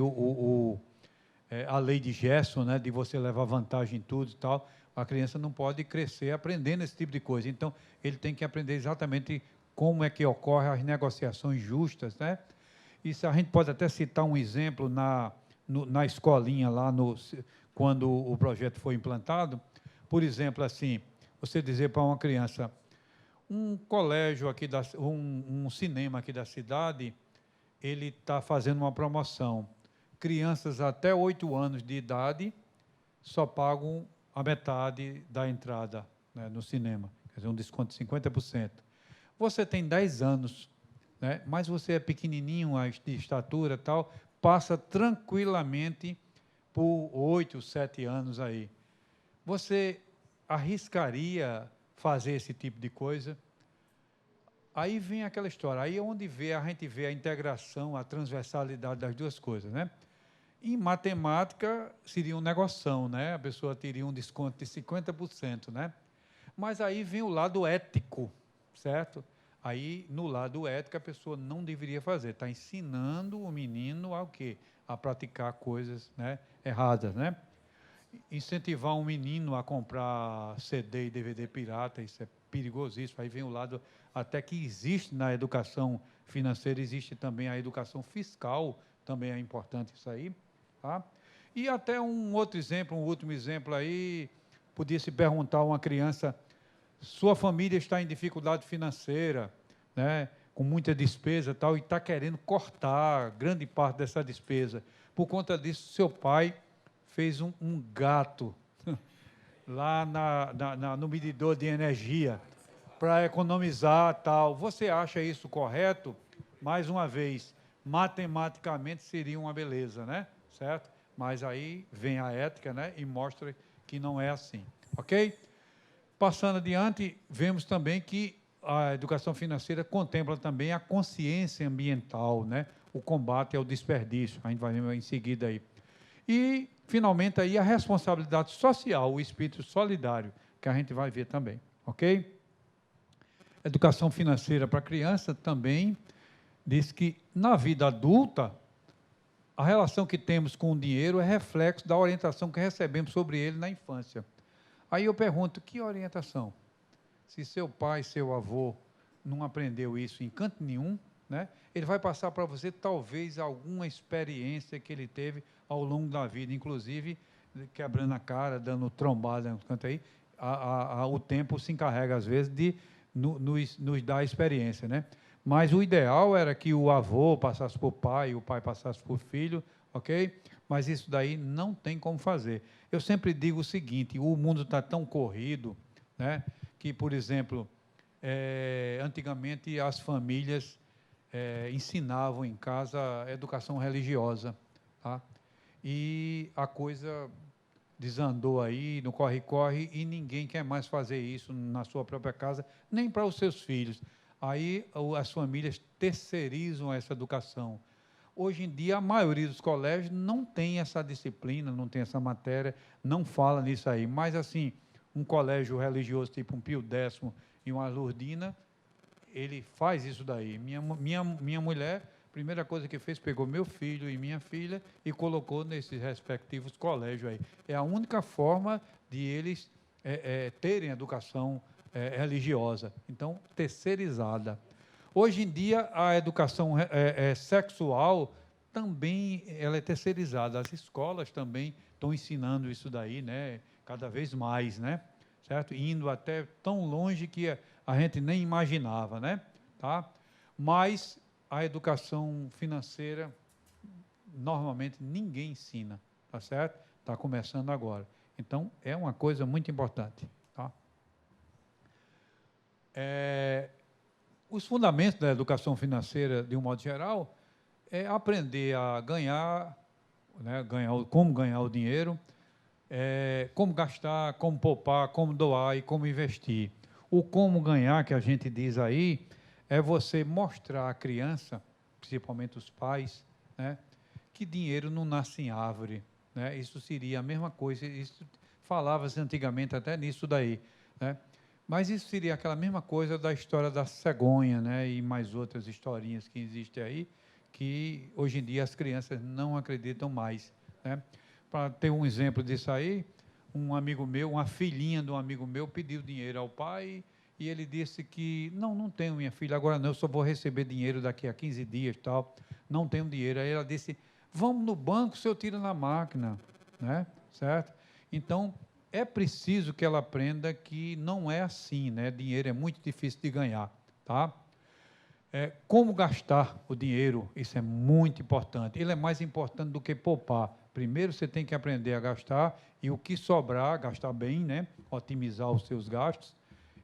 a lei de Gerson, né? De você levar vantagem em tudo e tal. A criança não pode crescer aprendendo esse tipo de coisa. Então, ele tem que aprender exatamente como é que ocorrem as negociações justas, né? Isso a gente pode até citar um exemplo na escolinha lá, quando o projeto foi implantado. Por exemplo, assim, você dizer para uma criança, um colégio aqui, um cinema aqui da cidade, ele está fazendo uma promoção. Crianças até 8 anos de idade só pagam a metade da entrada, né, no cinema, quer dizer, um desconto de 50%. Você tem 10 anos, né, mas você é pequenininho, de estatura e tal, passa tranquilamente por 8, 7 anos aí. Você arriscaria fazer esse tipo de coisa? Aí vem aquela história, aí é onde a gente vê a integração, a transversalidade das duas coisas, né? Em matemática, seria uma negoção, né? A pessoa teria um desconto de 50%, né? Mas aí vem o lado ético, certo? Aí, no lado ético, a pessoa não deveria fazer. Está ensinando o menino a o quê? A praticar coisas, né, erradas, né? Incentivar um menino a comprar CD e DVD pirata, isso é perigosíssimo. Aí vem o lado, até que existe na educação financeira, existe também a educação fiscal, também é importante isso aí. Tá? E até um outro exemplo, um último exemplo aí, podia se perguntar a uma criança, sua família está em dificuldade financeira, né, com muita despesa e tal, e está querendo cortar grande parte dessa despesa. Por conta disso, seu pai fez um gato lá no medidor de energia para economizar tal. Você acha isso correto? Mais uma vez, matematicamente seria uma beleza, né? Certo? Mas aí vem a ética, né? E mostra que não é assim, ok? Passando adiante, vemos também que a educação financeira contempla também a consciência ambiental, né? O combate ao desperdício, a gente vai ver em seguida aí. E, finalmente, aí a responsabilidade social, o espírito solidário, que a gente vai ver também, ok? Educação financeira para a criança também diz que, na vida adulta, a relação que temos com o dinheiro é reflexo da orientação que recebemos sobre ele na infância. Aí eu pergunto, que orientação? Se seu pai, seu avô não aprendeu isso em canto nenhum, né, ele vai passar para você talvez alguma experiência que ele teve ao longo da vida, inclusive quebrando a cara, dando trombada no canto aí, o tempo se encarrega às vezes de nos dar a experiência, né? Mas o ideal era que o avô passasse por pai, o pai passasse por filho, ok? Mas isso daí não tem como fazer. Eu sempre digo o seguinte, o mundo está tão corrido, né, que, por exemplo, antigamente as famílias ensinavam em casa a educação religiosa, tá? E a coisa desandou aí, no corre-corre, e ninguém quer mais fazer isso na sua própria casa, nem para os seus filhos. Aí as famílias terceirizam essa educação. Hoje em dia, a maioria dos colégios não tem essa disciplina, não tem essa matéria, não fala nisso aí. Mas, assim, um colégio religioso tipo um Pio X e uma Lourdina, ele faz isso daí. Minha mulher, a primeira coisa que fez, pegou meu filho e minha filha e colocou nesses respectivos colégios aí. É a única forma de eles terem educação religiosa. Então, terceirizada. Hoje em dia, a educação sexual também ela é terceirizada. As escolas também estão ensinando isso daí, né? Cada vez mais, né? Certo? Indo até tão longe que a gente nem imaginava, né? Tá? Mas a educação financeira, normalmente, ninguém ensina, tá certo? Está começando agora. Então, é uma coisa muito importante, tá? Os fundamentos da educação financeira, de um modo geral, é aprender a ganhar, né, como ganhar o dinheiro, como gastar, como poupar, como doar e como investir. O como ganhar, que a gente diz aí, é você mostrar à criança, principalmente os pais, né, que dinheiro não nasce em árvore. Né? Isso seria a mesma coisa, isso falava-se antigamente até nisso daí. Né? Mas isso seria aquela mesma coisa da história da cegonha, né, e mais outras historinhas que existem aí, que hoje em dia as crianças não acreditam mais. Né? Para ter um exemplo disso aí, um amigo meu, uma filhinha de um amigo meu, pediu dinheiro ao pai e ele disse que, não tenho, minha filha, agora não, eu só vou receber dinheiro daqui a 15 dias, tal, não tenho dinheiro. Aí ela disse, vamos no banco, o senhor tira na máquina, né? Certo? Então, é preciso que ela aprenda que não é assim, né? Dinheiro é muito difícil de ganhar, tá? Como gastar o dinheiro, isso é muito importante. Ele é mais importante do que poupar. Primeiro você tem que aprender a gastar e o que sobrar, gastar bem, né? Otimizar os seus gastos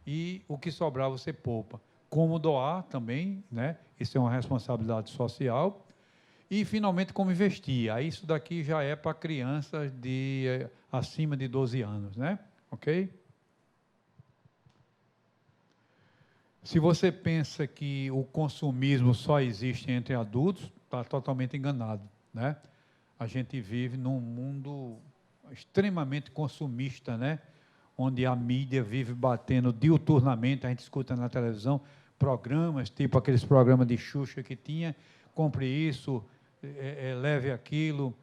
e o que sobrar você poupa. Como doar também, né? Isso é uma responsabilidade social. E, finalmente, como investir. Aí, isso daqui já é para crianças acima de 12 anos, né? Ok? Se você pensa que o consumismo só existe entre adultos, está totalmente enganado, né? A gente vive num mundo extremamente consumista, né? Onde a mídia vive batendo diuturnamente, a gente escuta na televisão programas, tipo aqueles programas de Xuxa que tinha, compre isso, leve aquilo,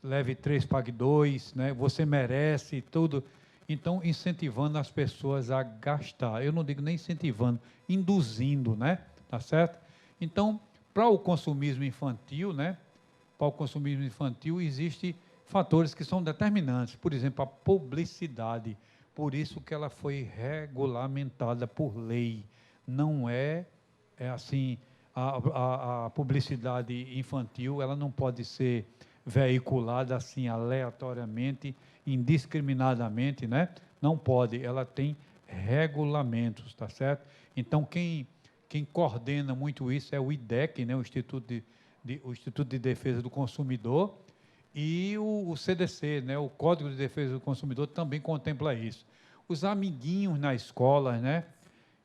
leve 3, pague 2, né? Você merece tudo. Então, incentivando as pessoas a gastar. Eu não digo nem incentivando, induzindo, né? Tá certo? Então, para o consumismo infantil, né? Para o consumismo infantil, existem fatores que são determinantes. Por exemplo, a publicidade. Por isso que ela foi regulamentada por lei. Não assim, a publicidade infantil, ela não pode ser veiculada assim aleatoriamente, indiscriminadamente, né? Não pode, ela tem regulamentos, tá certo? Então, quem coordena muito isso é o IDEC, né? O Instituto de Defesa do Consumidor, e o CDC, né? O Código de Defesa do Consumidor também contempla isso. Os amiguinhos na escola, né?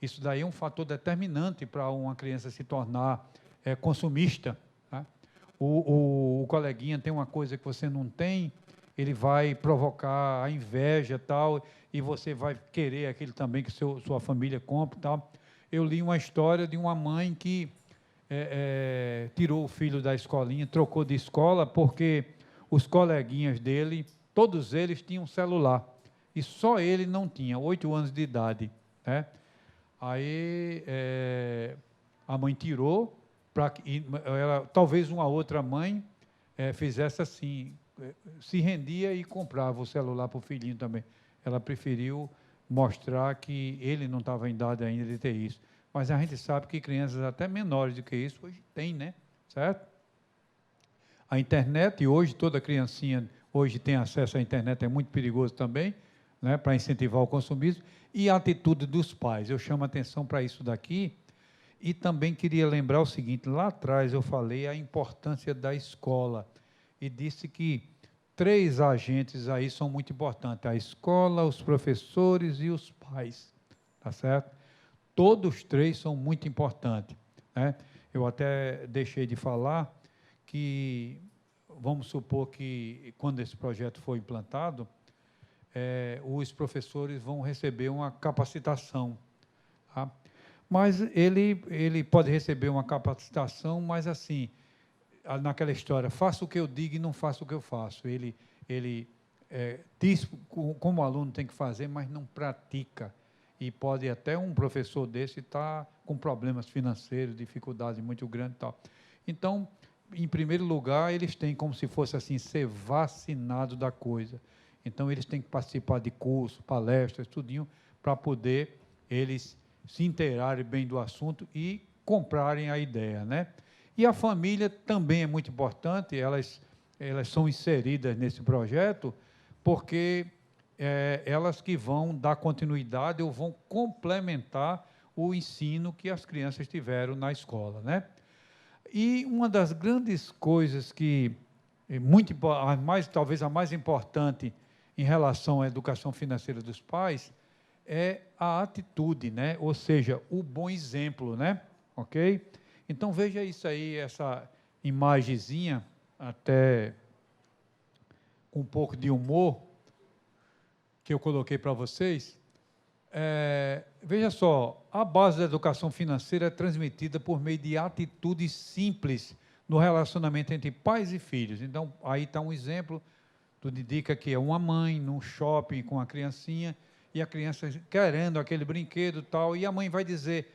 Isso daí é um fator determinante para uma criança se tornar consumista. Tá? O coleguinha tem uma coisa que você não tem, ele vai provocar a inveja tal, e você vai querer aquilo também que sua família compra tal. Eu li uma história de uma mãe que tirou o filho da escolinha, trocou de escola, porque os coleguinhas dele, todos eles tinham celular, e só ele não tinha, 8 anos de idade, né? Aí a mãe tirou, talvez uma outra mãe fizesse assim, se rendia e comprava o celular para o filhinho também. Ela preferiu mostrar que ele não estava em idade ainda de ter isso. Mas a gente sabe que crianças até menores do que isso hoje tem, né? Certo? A internet, hoje, toda criancinha hoje tem acesso à internet, é muito perigoso também, né, para incentivar o consumismo, e a atitude dos pais. Eu chamo a atenção para isso daqui, e também queria lembrar o seguinte, lá atrás eu falei a importância da escola, e disse que 3 agentes aí são muito importantes, a escola, os professores e os pais, tá certo? Todos 3 são muito importantes, né? Eu até deixei de falar que, vamos supor que, quando esse projeto for implantado, os professores vão receber uma capacitação. Tá? Mas ele pode receber uma capacitação, mas assim, naquela história, faça o que eu digo e não faça o que eu faço. Ele diz como o aluno tem que fazer, mas não pratica. E pode até um professor desse estar com problemas financeiros, dificuldades muito grandes e tal. Então, em primeiro lugar, eles têm como se fosse assim, ser vacinado da coisa. Então, eles têm que participar de cursos, palestras, tudinho, para poder eles se inteirarem bem do assunto e comprarem a ideia, né? E a família também é muito importante, elas são inseridas nesse projeto, porque elas que vão dar continuidade ou vão complementar o ensino que as crianças tiveram na escola, né? E uma das grandes coisas que talvez a mais importante em relação à educação financeira dos pais é a atitude, né? Ou seja, o bom exemplo, né? Ok? Então veja isso aí, essa imagenzinha, até com um pouco de humor, que eu coloquei para vocês. Veja só, a base da educação financeira é transmitida por meio de atitudes simples no relacionamento entre pais e filhos. Então, aí está um exemplo, tudo indica que é uma mãe num shopping com a criancinha, e a criança querendo aquele brinquedo e tal, e a mãe vai dizer,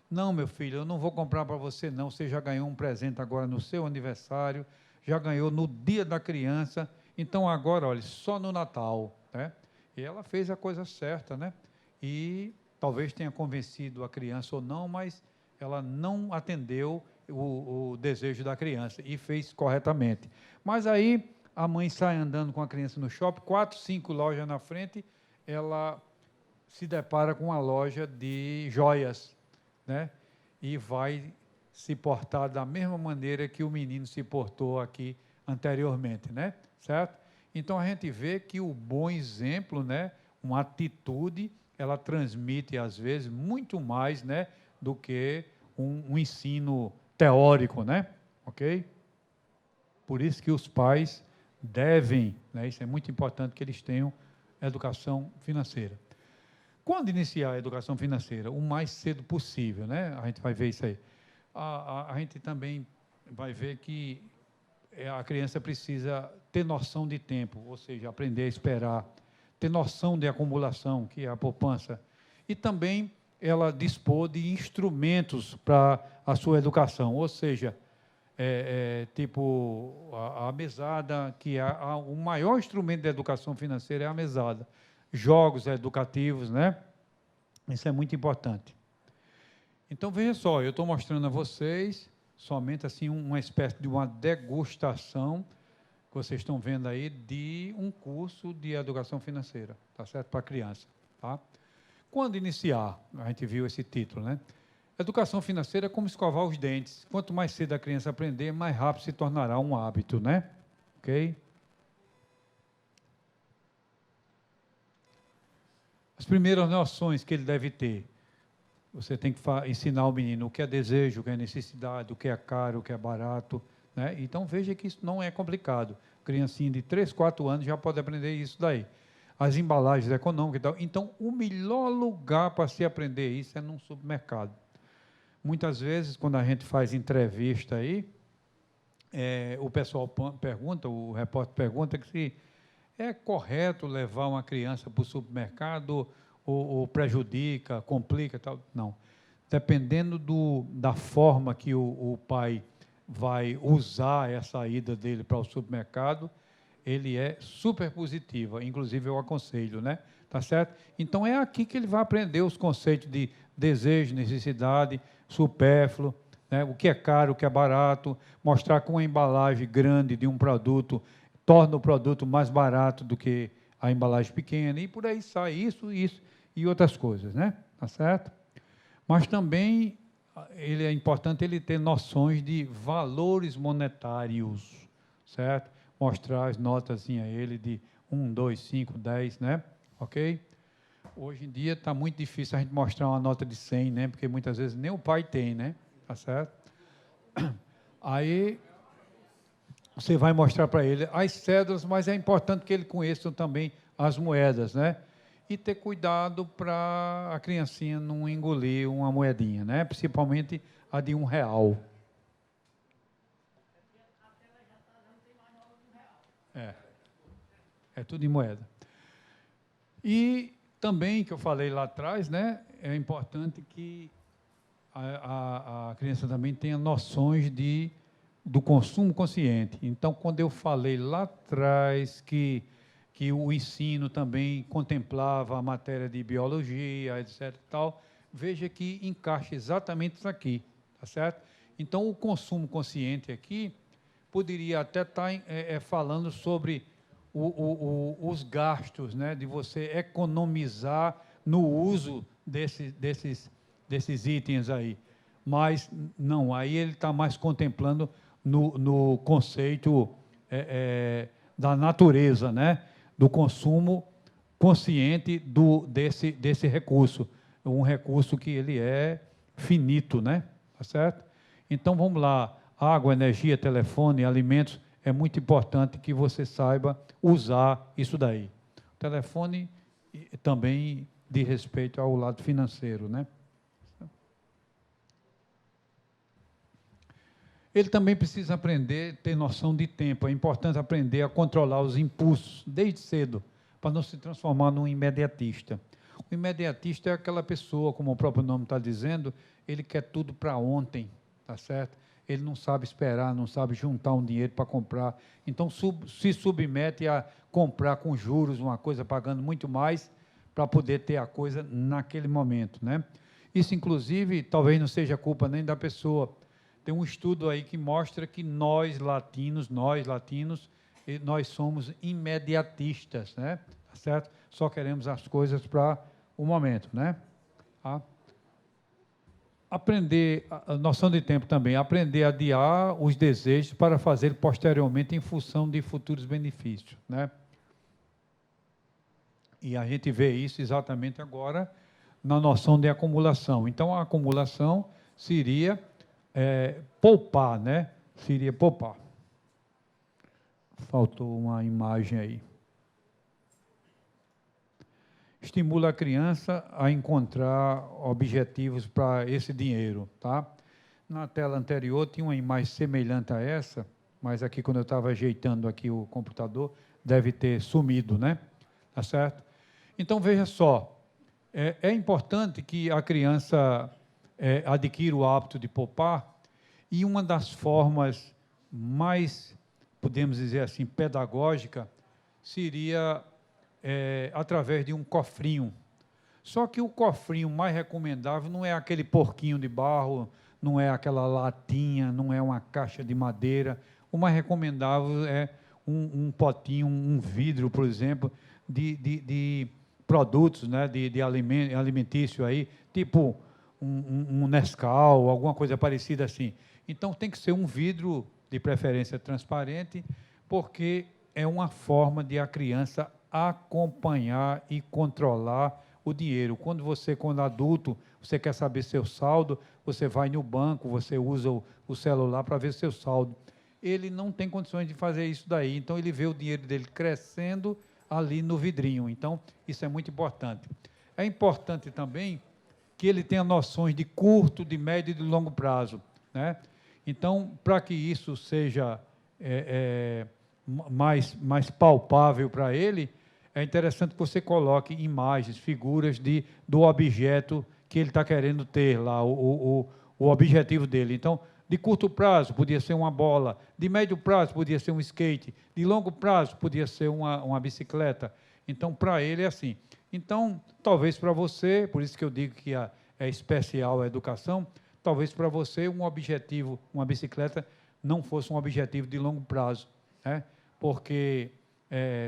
não, meu filho, eu não vou comprar para você não, você já ganhou um presente agora no seu aniversário, já ganhou no dia da criança, então agora, olha, só no Natal, né? E ela fez a coisa certa, né? E talvez tenha convencido a criança ou não, mas ela não atendeu o desejo da criança e fez corretamente. Mas aí a mãe sai andando com a criança no shopping, 4, 5 lojas na frente, ela se depara com uma loja de joias, né? E vai se portar da mesma maneira que o menino se portou aqui anteriormente, né? Certo? Então a gente vê que o bom exemplo, né, uma atitude, ela transmite às vezes muito mais, né, do que um ensino teórico, né? OK? Por isso que os pais devem, né, isso é muito importante que eles tenham educação financeira. Quando iniciar a educação financeira? O mais cedo possível, né? A gente vai ver isso aí. A gente também vai ver que a criança precisa ter noção de tempo, ou seja, aprender a esperar, ter noção de acumulação, que é a poupança, e também ela dispor de instrumentos para a sua educação, ou seja, tipo a mesada, que é o maior instrumento de educação financeira é a mesada. Jogos educativos, né? Isso é muito importante. Então, veja só, eu estou mostrando a vocês somente assim uma espécie de uma degustação que vocês estão vendo aí de um curso de educação financeira, tá certo? Para criança, tá? Quando iniciar, a gente viu esse título, né? Educação financeira é como escovar os dentes. Quanto mais cedo a criança aprender, mais rápido se tornará um hábito, né? Ok? As primeiras noções que ele deve ter. Você tem que ensinar ao menino o que é desejo, o que é necessidade, o que é caro, o que é barato, né? Então, veja que isso não é complicado. Criancinha de 3, 4 anos já pode aprender isso daí. As embalagens econômicas e tal. Então, o melhor lugar para se aprender isso é num supermercado. Muitas vezes, quando a gente faz entrevista aí, o pessoal pergunta, o repórter pergunta que se é correto levar uma criança para o supermercado ou prejudica, complica e tal. Não. Dependendo da forma que o pai vai usar essa ida dele para o supermercado, ele é super positiva, inclusive eu aconselho, né? Tá certo? Então é aqui que ele vai aprender os conceitos de desejo, necessidade, supérfluo, né? O que é caro, o que é barato, mostrar que uma embalagem grande de um produto torna o produto mais barato do que a embalagem pequena, e por aí sai isso e outras coisas, né? Tá certo? Mas também é importante ele ter noções de valores monetários, certo? Mostrar as notas a ele de 1, 2, 5, 10, né? Ok? Hoje em dia está muito difícil a gente mostrar uma nota de 100, né? Porque muitas vezes nem o pai tem, né? Tá certo? Aí você vai mostrar para ele as cédulas, mas é importante que ele conheça também as moedas, né? E ter cuidado para a criancinha não engolir uma moedinha, né? Principalmente a de R$1. É tudo em moeda. E também, que eu falei lá atrás, né? É importante que a criança também tenha noções do consumo consciente. Então, quando eu falei lá atrás que o ensino também contemplava a matéria de biologia, etc. Tal, veja que encaixa exatamente isso aqui, tá certo? Então, o consumo consciente aqui poderia até estar falando sobre os gastos, né, de você economizar no uso desses desses itens aí. Mas, não, aí ele está mais contemplando no conceito da natureza, né? Do consumo consciente desse recurso, um recurso que ele é finito, né? Tá certo? Então, vamos lá, água, energia, telefone, alimentos, é muito importante que você saiba usar isso daí. O telefone também diz respeito ao lado financeiro, né? Ele também precisa aprender, ter noção de tempo. É importante aprender a controlar os impulsos desde cedo, para não se transformar num imediatista. O imediatista é aquela pessoa, como o próprio nome está dizendo, ele quer tudo para ontem, tá certo? Ele não sabe esperar, não sabe juntar um dinheiro para comprar. Então, se submete a comprar com juros uma coisa, pagando muito mais, para poder ter a coisa naquele momento, né? Isso, inclusive, talvez não seja culpa nem da pessoa. Tem um estudo aí que mostra que nós latinos, nós somos imediatistas, né? Tá certo? Só queremos as coisas para o momento, né? Aprender, a noção de tempo também, aprender a adiar os desejos para fazer posteriormente em função de futuros benefícios, né? E a gente vê isso exatamente agora na noção de acumulação. Então, a acumulação seria poupar, né? Seria poupar. Faltou uma imagem aí. Estimula a criança a encontrar objetivos para esse dinheiro, tá? Na tela anterior tinha uma imagem semelhante a essa, mas aqui quando eu estava ajeitando aqui o computador, deve ter sumido, né? Tá certo? Então, veja só, é importante que a criança adquira o hábito de poupar, e uma das formas mais, podemos dizer assim, pedagógica, seria através de um cofrinho. Só que o cofrinho mais recomendável não é aquele porquinho de barro, não é aquela latinha, não é uma caixa de madeira. O mais recomendável é um potinho, um vidro, por exemplo, de produtos, né, de alimentício aí, tipo um Nescau, alguma coisa parecida assim. Então, tem que ser um vidro, de preferência transparente, porque é uma forma de a criança acompanhar e controlar o dinheiro. Quando adulto, você quer saber seu saldo, você vai no banco, você usa o celular para ver seu saldo. Ele não tem condições de fazer isso daí, então ele vê o dinheiro dele crescendo ali no vidrinho. Então, isso é muito importante. É importante também que ele tenha noções de curto, de médio e de longo prazo, né? Então, para que isso seja mais palpável para ele, é interessante que você coloque imagens, figuras do objeto que ele está querendo ter lá, o objetivo dele. Então, de curto prazo, podia ser uma bola, de médio prazo, podia ser um skate, de longo prazo, podia ser uma bicicleta. Então, para ele é assim. Então, talvez para você, por isso que eu digo que é especial a educação, talvez para você um objetivo, uma bicicleta, não fosse um objetivo de longo prazo, né? Porque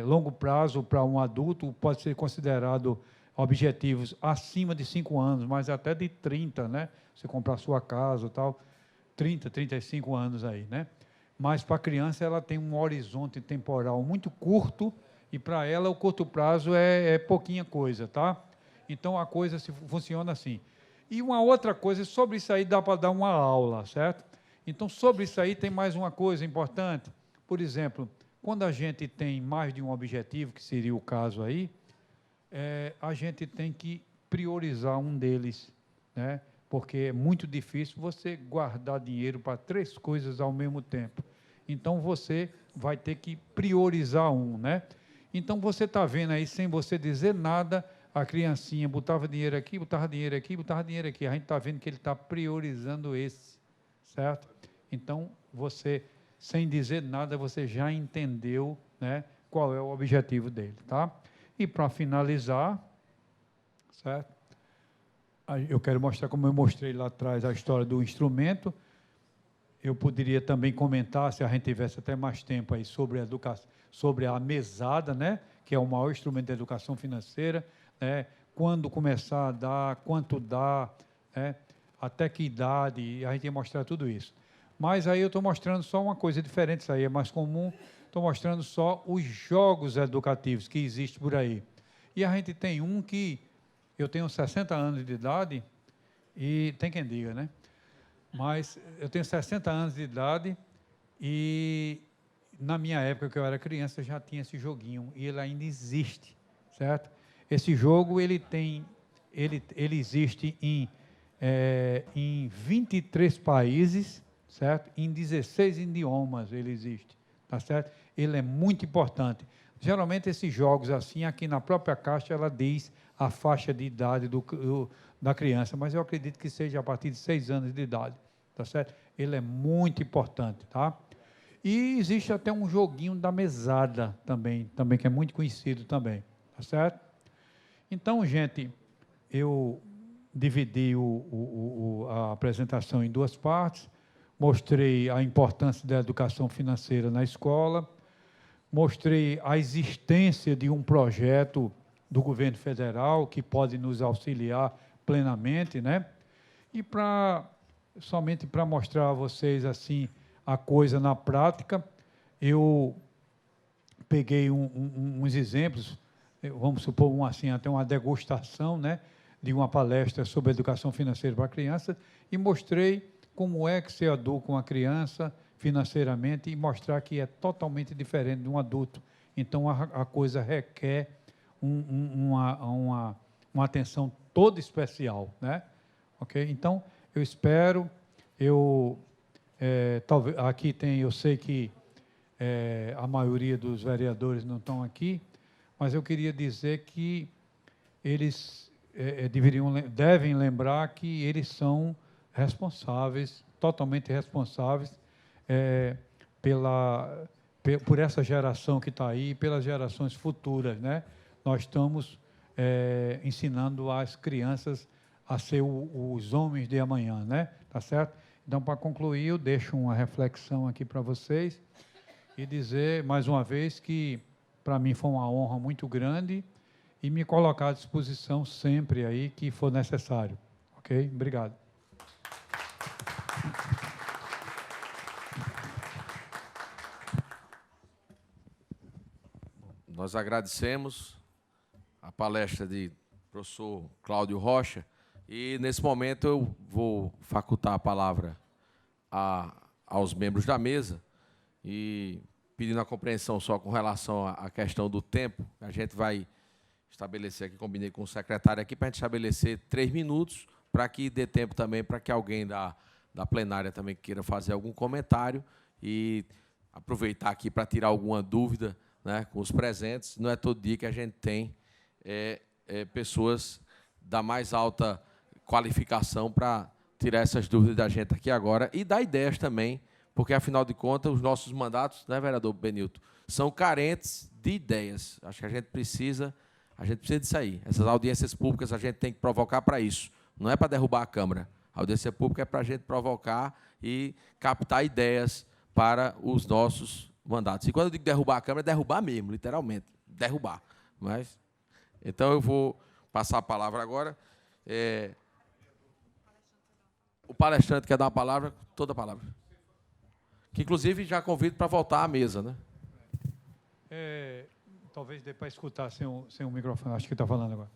longo prazo para um adulto pode ser considerado objetivos acima de 5 anos, mas até de 30, né? Você comprar sua casa e tal, 30, 35 anos aí, né? Mas para a criança ela tem um horizonte temporal muito curto e para ela o curto prazo é pouquinha coisa, tá? Então a coisa funciona assim. E uma outra coisa, sobre isso aí dá para dar uma aula, certo? Então, sobre isso aí tem mais uma coisa importante. Por exemplo, quando a gente tem mais de um objetivo, que seria o caso aí, a gente tem que priorizar um deles, né? Porque é muito difícil você guardar dinheiro para 3 coisas ao mesmo tempo. Então, você vai ter que priorizar um, né? Então, você está vendo aí, sem você dizer nada, a criancinha botava dinheiro aqui, botava dinheiro aqui, botava dinheiro aqui. A gente está vendo que ele está priorizando esse, certo? Então, você, sem dizer nada, você já entendeu, né, qual é o objetivo dele, tá? E para finalizar, certo? Eu quero mostrar, como eu mostrei lá atrás, a história do instrumento. Eu poderia também comentar, se a gente tivesse até mais tempo aí, sobre a educação, sobre a mesada, né, que é o maior instrumento da educação financeira, né, quando começar a dar, quanto dá, né? Até que idade, a gente ia mostrar tudo isso. Mas aí eu estou mostrando só uma coisa diferente, isso aí é mais comum, estou mostrando só os jogos educativos que existem por aí. E a gente tem um que, eu tenho 60 anos de idade, e tem quem diga, né? Mas eu tenho 60 anos de idade e na minha época que eu era criança já tinha esse joguinho e ele ainda existe, certo? Esse jogo ele existe em 23 países, certo? Em 16 idiomas ele existe, tá certo? Ele é muito importante. Geralmente esses jogos assim, aqui na própria caixa ela diz a faixa de idade da criança, mas eu acredito que seja a partir de 6 anos de idade, tá certo? Ele é muito importante, tá? E existe até um joguinho da mesada também que é muito conhecido também, tá certo? Então, gente, eu dividi a apresentação em duas partes, mostrei a importância da educação financeira na escola, mostrei a existência de um projeto do governo federal que pode nos auxiliar plenamente, né? E somente para mostrar a vocês assim a coisa na prática, eu peguei uns exemplos, vamos supor assim até uma degustação, né, de uma palestra sobre educação financeira para crianças e mostrei como é que se educa uma criança financeiramente e mostrar que é totalmente diferente de um adulto. Então a coisa requer uma atenção toda especial, né? Ok? Então eu espero, talvez aqui tem, eu sei que a maioria dos vereadores não estão aqui, mas eu queria dizer que eles devem lembrar que eles são responsáveis, totalmente responsáveis por essa geração que está aí, pelas gerações futuras, né? Nós estamos ensinando as crianças a ser os homens de amanhã, né? Tá certo? Então, para concluir, eu deixo uma reflexão aqui para vocês e dizer, mais uma vez, que para mim foi uma honra muito grande e me colocar à disposição sempre aí que for necessário. Ok? Obrigado. Nós agradecemos a palestra de professor Cláudio Rocha e, nesse momento, eu vou facultar a palavra aos membros da mesa e pedindo a compreensão só com relação à questão do tempo. A gente vai estabelecer aqui, combinei com o secretário aqui, para a gente estabelecer 3 minutos, para que dê tempo também para que alguém da plenária também queira fazer algum comentário e aproveitar aqui para tirar alguma dúvida, né, com os presentes. Não é todo dia que a gente tem pessoas da mais alta qualificação para tirar essas dúvidas da gente aqui agora e dar ideias também, porque, afinal de contas, os nossos mandatos, né, vereador Benilton, são carentes de ideias. Acho que a gente precisa disso aí. Essas audiências públicas a gente tem que provocar para isso. Não é para derrubar a Câmara. A audiência pública é para a gente provocar e captar ideias para os nossos mandatos. E quando eu digo derrubar a Câmara, é derrubar mesmo, literalmente. Derrubar. Mas, então, eu vou passar a palavra agora. O palestrante quer dar uma palavra, toda a palavra. Que, inclusive, já convido para voltar à mesa, né? Talvez dê para escutar sem o microfone, acho que está falando agora.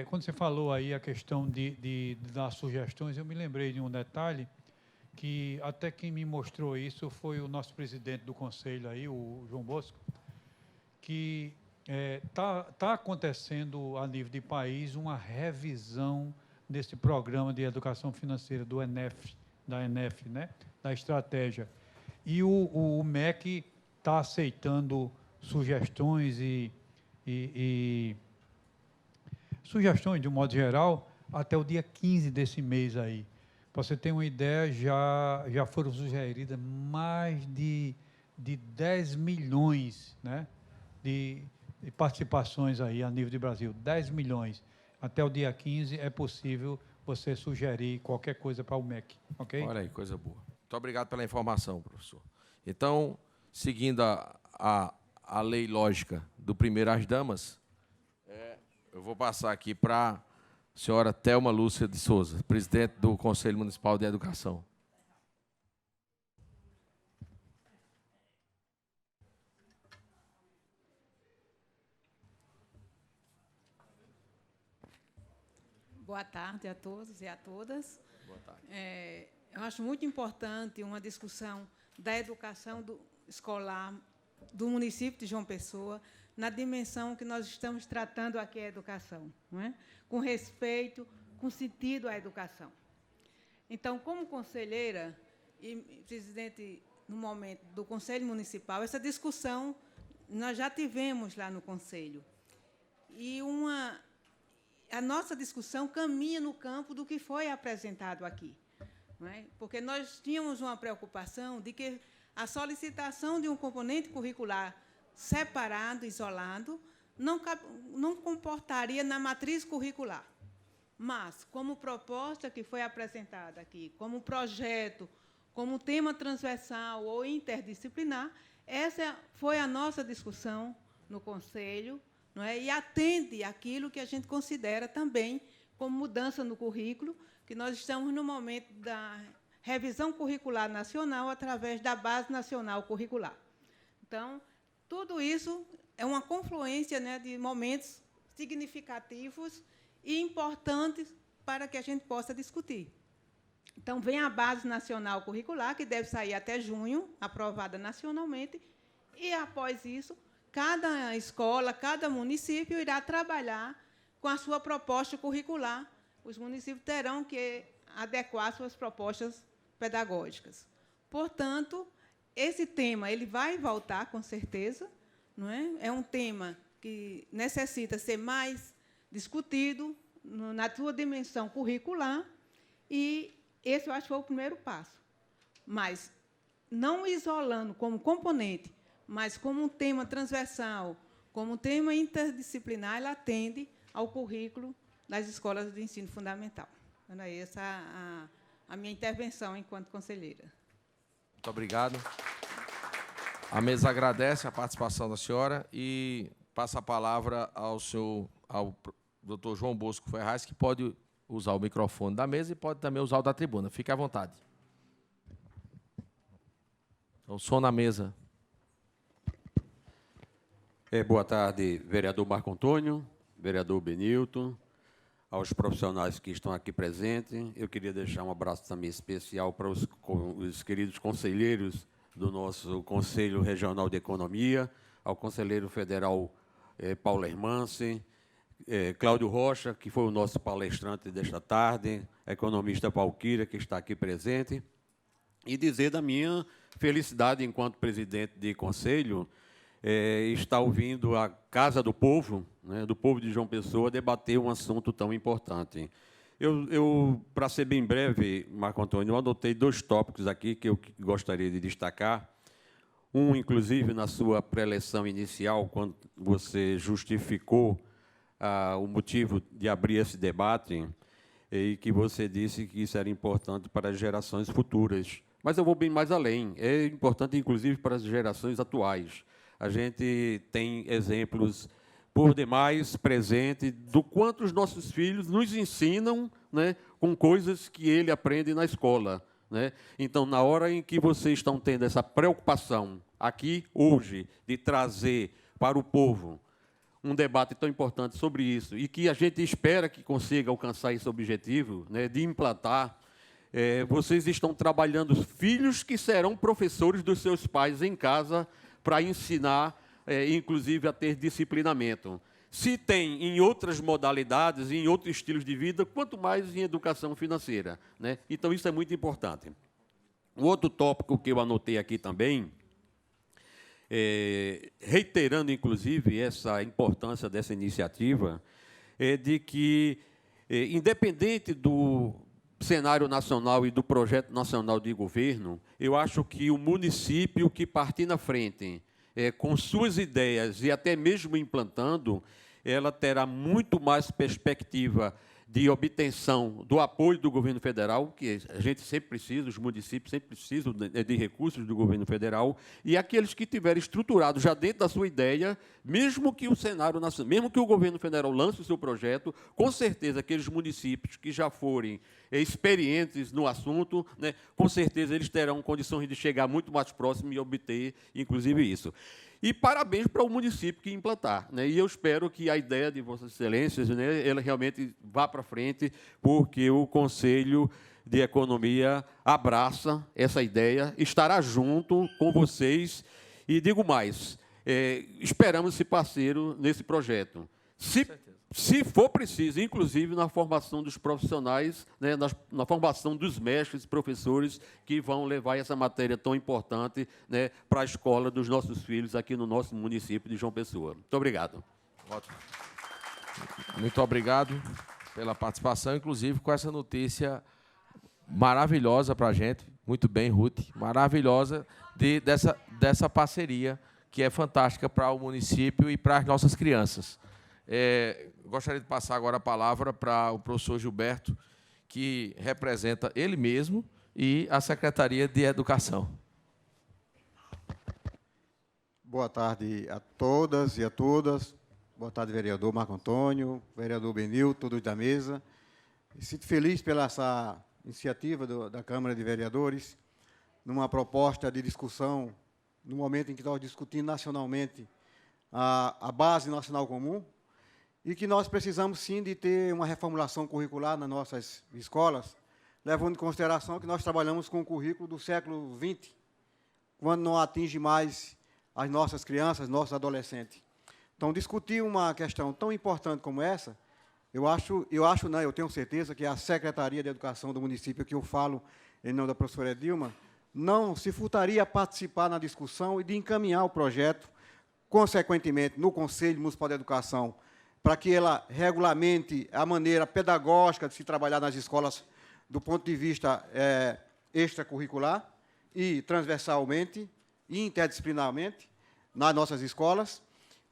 Quando você falou aí a questão de dar sugestões, eu me lembrei de um detalhe que até quem me mostrou isso foi o nosso presidente do conselho aí, o João Bosco, que tá acontecendo a nível de país uma revisão desse programa de educação financeira do da ENEF, né? Da estratégia. E o MEC está aceitando sugestões e sugestões, de um modo geral, até o dia 15 desse mês aí. Para você ter uma ideia, já foram sugeridas mais de 10 milhões, né, de participações aí a nível de Brasil. 10 milhões. Até o dia 15 é possível você sugerir qualquer coisa para o MEC. Ok? Olha aí, coisa boa. Muito obrigado pela informação, professor. Então, seguindo a lei lógica do primeiro às damas, eu vou passar aqui para senhora Thelma Lúcia de Souza, presidente do Conselho Municipal de Educação. Boa tarde a todos e a todas. Boa tarde. Eu acho muito importante uma discussão da educação escolar do município de João Pessoa, na dimensão que nós estamos tratando aqui a educação, não é? Com respeito, com sentido à educação. Então, como conselheira e presidente, no momento, do Conselho Municipal, essa discussão nós já tivemos lá no Conselho. E a nossa discussão caminha no campo do que foi apresentado aqui. Não é? Porque nós tínhamos uma preocupação de que a solicitação de um componente curricular separado, isolado, não comportaria na matriz curricular. Mas, como proposta que foi apresentada aqui, como projeto, como tema transversal ou interdisciplinar, essa foi a nossa discussão no Conselho, não é? E atende àquilo que a gente considera também como mudança no currículo, que nós estamos no momento da revisão curricular nacional através da Base Nacional Curricular. Então, tudo isso é uma confluência, né, de momentos significativos e importantes para que a gente possa discutir. Então, vem a Base Nacional Curricular, que deve sair até junho, aprovada nacionalmente, e, após isso, cada escola, cada município irá trabalhar com a sua proposta curricular. Os municípios terão que adequar suas propostas pedagógicas. Portanto, esse tema ele vai voltar, com certeza, não é? É um tema que necessita ser mais discutido na sua dimensão curricular, e esse, eu acho, foi o primeiro passo. Mas, não isolando como componente, mas como um tema transversal, como um tema interdisciplinar, ela atende ao currículo das escolas de ensino fundamental. Então, é essa a minha intervenção enquanto conselheira. Muito obrigado. A mesa agradece a participação da senhora e passa a palavra ao doutor João Bosco Ferraz, que pode usar o microfone da mesa e pode também usar o da tribuna. Fique à vontade. Então, som na mesa. Boa tarde, vereador Marco Antônio, vereador Benilton, aos profissionais que estão aqui presentes. Eu queria deixar um abraço também especial para os queridos conselheiros do nosso Conselho Regional de Economia, ao conselheiro federal Paulo Hermance, Cláudio Rocha, que foi o nosso palestrante desta tarde, a economista Valquíria, que está aqui presente, e dizer da minha felicidade enquanto presidente de conselho, está ouvindo a Casa do Povo, né, do povo de João Pessoa, debater um assunto tão importante. Para ser bem breve, Marco Antônio, eu anotei 2 tópicos aqui que eu gostaria de destacar. Um, inclusive, na sua preleção inicial, quando você justificou o motivo de abrir esse debate, e que você disse que isso era importante para as gerações futuras. Mas eu vou bem mais além. É importante, inclusive, para as gerações atuais. A gente tem exemplos por demais presentes do quanto os nossos filhos nos ensinam, né, com coisas que ele aprende na escola, né? Então, na hora em que vocês estão tendo essa preocupação aqui hoje de trazer para o povo um debate tão importante sobre isso e que a gente espera que consiga alcançar esse objetivo, né, de implantar, vocês estão trabalhando os filhos que serão professores dos seus pais em casa para ensinar, inclusive, a ter disciplinamento. Se tem em outras modalidades, em outros estilos de vida, quanto mais em educação financeira, né? Então, isso é muito importante. O outro tópico que eu anotei aqui também, reiterando, inclusive, essa importância dessa iniciativa, é de que, independente do cenário nacional e do projeto nacional de governo, eu acho que o município que partir na frente, com suas ideias e até mesmo implantando, ela terá muito mais perspectiva de obtenção do apoio do governo federal, que a gente sempre precisa, os municípios sempre precisam de recursos do governo federal, e aqueles que tiverem estruturado já dentro da sua ideia, mesmo que o cenário nacional, mesmo que o governo federal lance o seu projeto, com certeza aqueles municípios que já forem experientes no assunto, né, com certeza eles terão condições de chegar muito mais próximo e obter, inclusive, isso. E parabéns para o município que implantar, né? E eu espero que a ideia de Vossas Excelências, né, ela realmente vá para frente, porque o Conselho de Economia abraça essa ideia, estará junto com vocês e digo mais, esperamos ser parceiro nesse projeto. Se for preciso, inclusive na formação dos profissionais, né, na formação dos mestres, professores, que vão levar essa matéria tão importante, né, para a escola dos nossos filhos aqui no nosso município de João Pessoa. Muito obrigado. Ótimo. Muito obrigado pela participação, inclusive com essa notícia maravilhosa para a gente. Muito bem, Ruth. Maravilhosa dessa parceria, que é fantástica para o município e para as nossas crianças. Gostaria de passar agora a palavra para o professor Gilberto, que representa ele mesmo e a Secretaria de Educação. Boa tarde a todas e a todas. Boa tarde, vereador Marco Antônio, vereador Benilton, todos da mesa. Sinto feliz pela essa iniciativa da Câmara de Vereadores, numa proposta de discussão, no momento em que nós discutimos nacionalmente a Base Nacional Comum, e que nós precisamos, sim, de ter uma reformulação curricular nas nossas escolas, levando em consideração que nós trabalhamos com o currículo do século XX, quando não atinge mais as nossas crianças, nossos adolescentes. Então, discutir uma questão tão importante como essa, eu tenho certeza que a Secretaria de Educação do município, que eu falo em nome da professora Edilma, não se furtaria a participar na discussão e de encaminhar o projeto, consequentemente, no Conselho Municipal de Educação, para que ela regulamente a maneira pedagógica de se trabalhar nas escolas do ponto de vista extracurricular e transversalmente e interdisciplinarmente nas nossas escolas.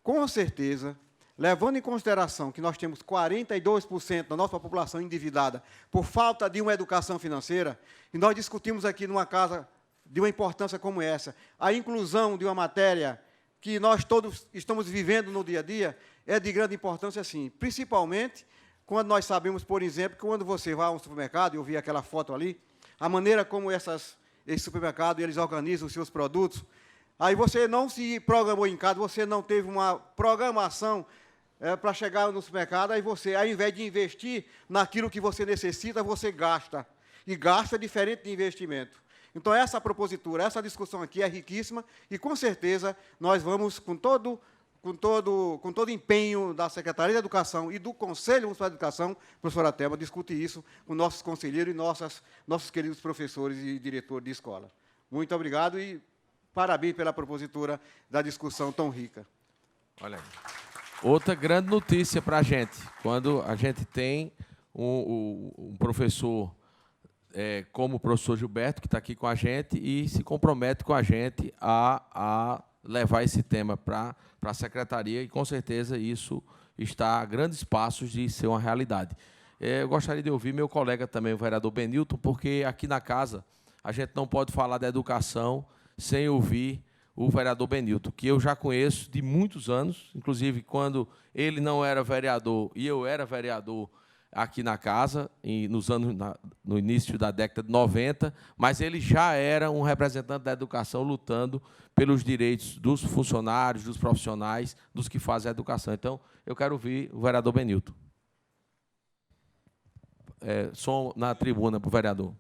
Com certeza, levando em consideração que nós temos 42% da nossa população endividada por falta de uma educação financeira, e nós discutimos aqui numa casa de uma importância como essa, a inclusão de uma matéria que nós todos estamos vivendo no dia a dia, é de grande importância, sim, principalmente quando nós sabemos, por exemplo, que quando você vai a um supermercado, eu vi aquela foto ali, a maneira como esse supermercado, eles organizam os seus produtos, aí você não se programou em casa, você não teve uma programação para chegar no supermercado, aí você, ao invés de investir naquilo que você necessita, você gasta, e gasta diferente de investimento. Então, essa propositura, essa discussão aqui é riquíssima, e, com certeza, nós vamos, com todo empenho da Secretaria de Educação e do Conselho Municipal de Educação, professora Thelma, discutir isso com nossos conselheiros e nossos queridos professores e diretores de escola. Muito obrigado e parabéns pela propositura da discussão tão rica. Olha aí. Outra grande notícia para a gente, quando a gente tem um professor como o professor Gilberto, que está aqui com a gente e se compromete com a gente a levar esse tema para a Secretaria, e, com certeza, isso está a grandes passos de ser uma realidade. Eu gostaria de ouvir meu colega também, o vereador Benilton, porque aqui na casa a gente não pode falar da educação sem ouvir o vereador Benilton, que eu já conheço de muitos anos, inclusive quando ele não era vereador e eu era vereador aqui na casa, no início da década de 90, mas ele já era um representante da educação lutando pelos direitos dos funcionários, dos profissionais, dos que fazem a educação. Então, eu quero ouvir o vereador Benilton. Som na tribuna para o vereador.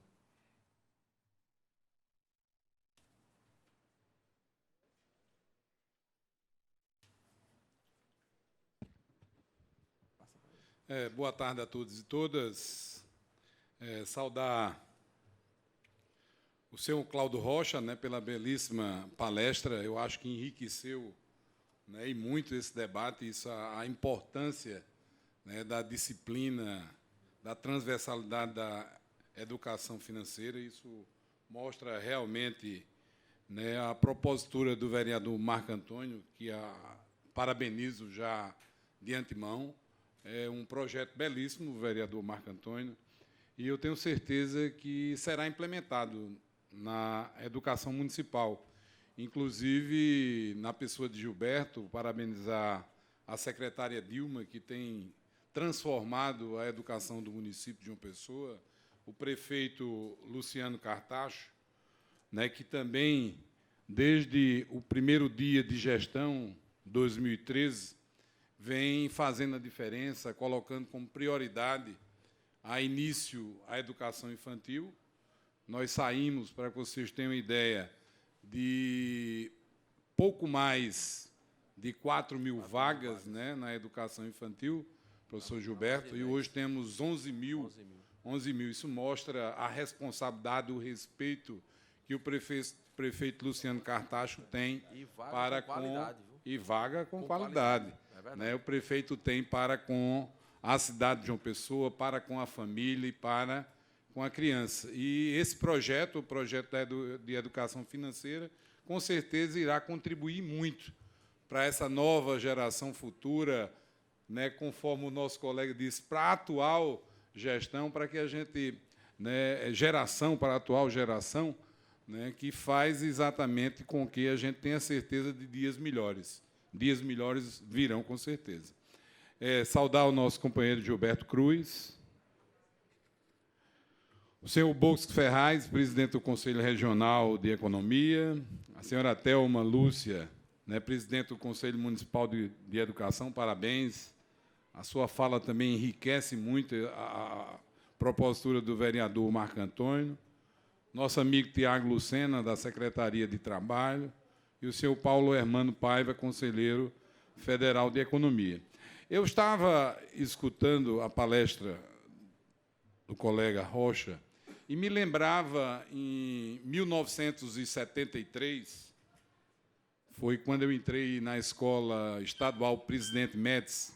Boa tarde a todos e todas. Saudar o senhor Cláudio Rocha, né, pela belíssima palestra. Eu acho que enriqueceu, né, e muito esse debate, a importância, né, da disciplina, da transversalidade da educação financeira. Isso mostra realmente, né, a propositura do vereador Marco Antônio, que parabenizo já de antemão, É um projeto belíssimo, vereador Marco Antônio, e eu tenho certeza que será implementado na educação municipal. Inclusive, na pessoa de Gilberto, parabenizar a secretária Dilma, que tem transformado a educação do município de João Pessoa, o prefeito Luciano Cartacho, né, que também, desde o primeiro dia de gestão, 2013, vem fazendo a diferença, colocando como prioridade a início a educação infantil. Nós saímos, para que vocês tenham ideia, de pouco mais de 4.000 vagas, né, na educação infantil, professor Gilberto, e hoje temos 11.000. Isso mostra a responsabilidade, o respeito que o prefeito Luciano Cartacho tem para com... E vaga com qualidade. Né, o prefeito tem para com a cidade de João Pessoa, para com a família e para com a criança. E esse projeto, o projeto de educação financeira, com certeza irá contribuir muito para essa nova geração futura, né, conforme o nosso colega disse, para a atual gestão, para que a gente, né, geração para a atual geração, né, que faz exatamente com que a gente tenha certeza de dias melhores. Dias melhores virão, com certeza. Saudar o nosso companheiro Gilberto Cruz, o senhor Bosco Ferraz, presidente do Conselho Regional de Economia, a senhora Thelma Lúcia, né, presidente do Conselho Municipal de Educação, parabéns. A sua fala também enriquece muito a propositura do vereador Marco Antônio, nosso amigo Tiago Lucena, da Secretaria de Trabalho, e o senhor Paulo Hermano Paiva, conselheiro federal de Economia. Eu estava escutando a palestra do colega Rocha e me lembrava, em 1973, foi quando eu entrei na Escola Estadual Presidente Médici.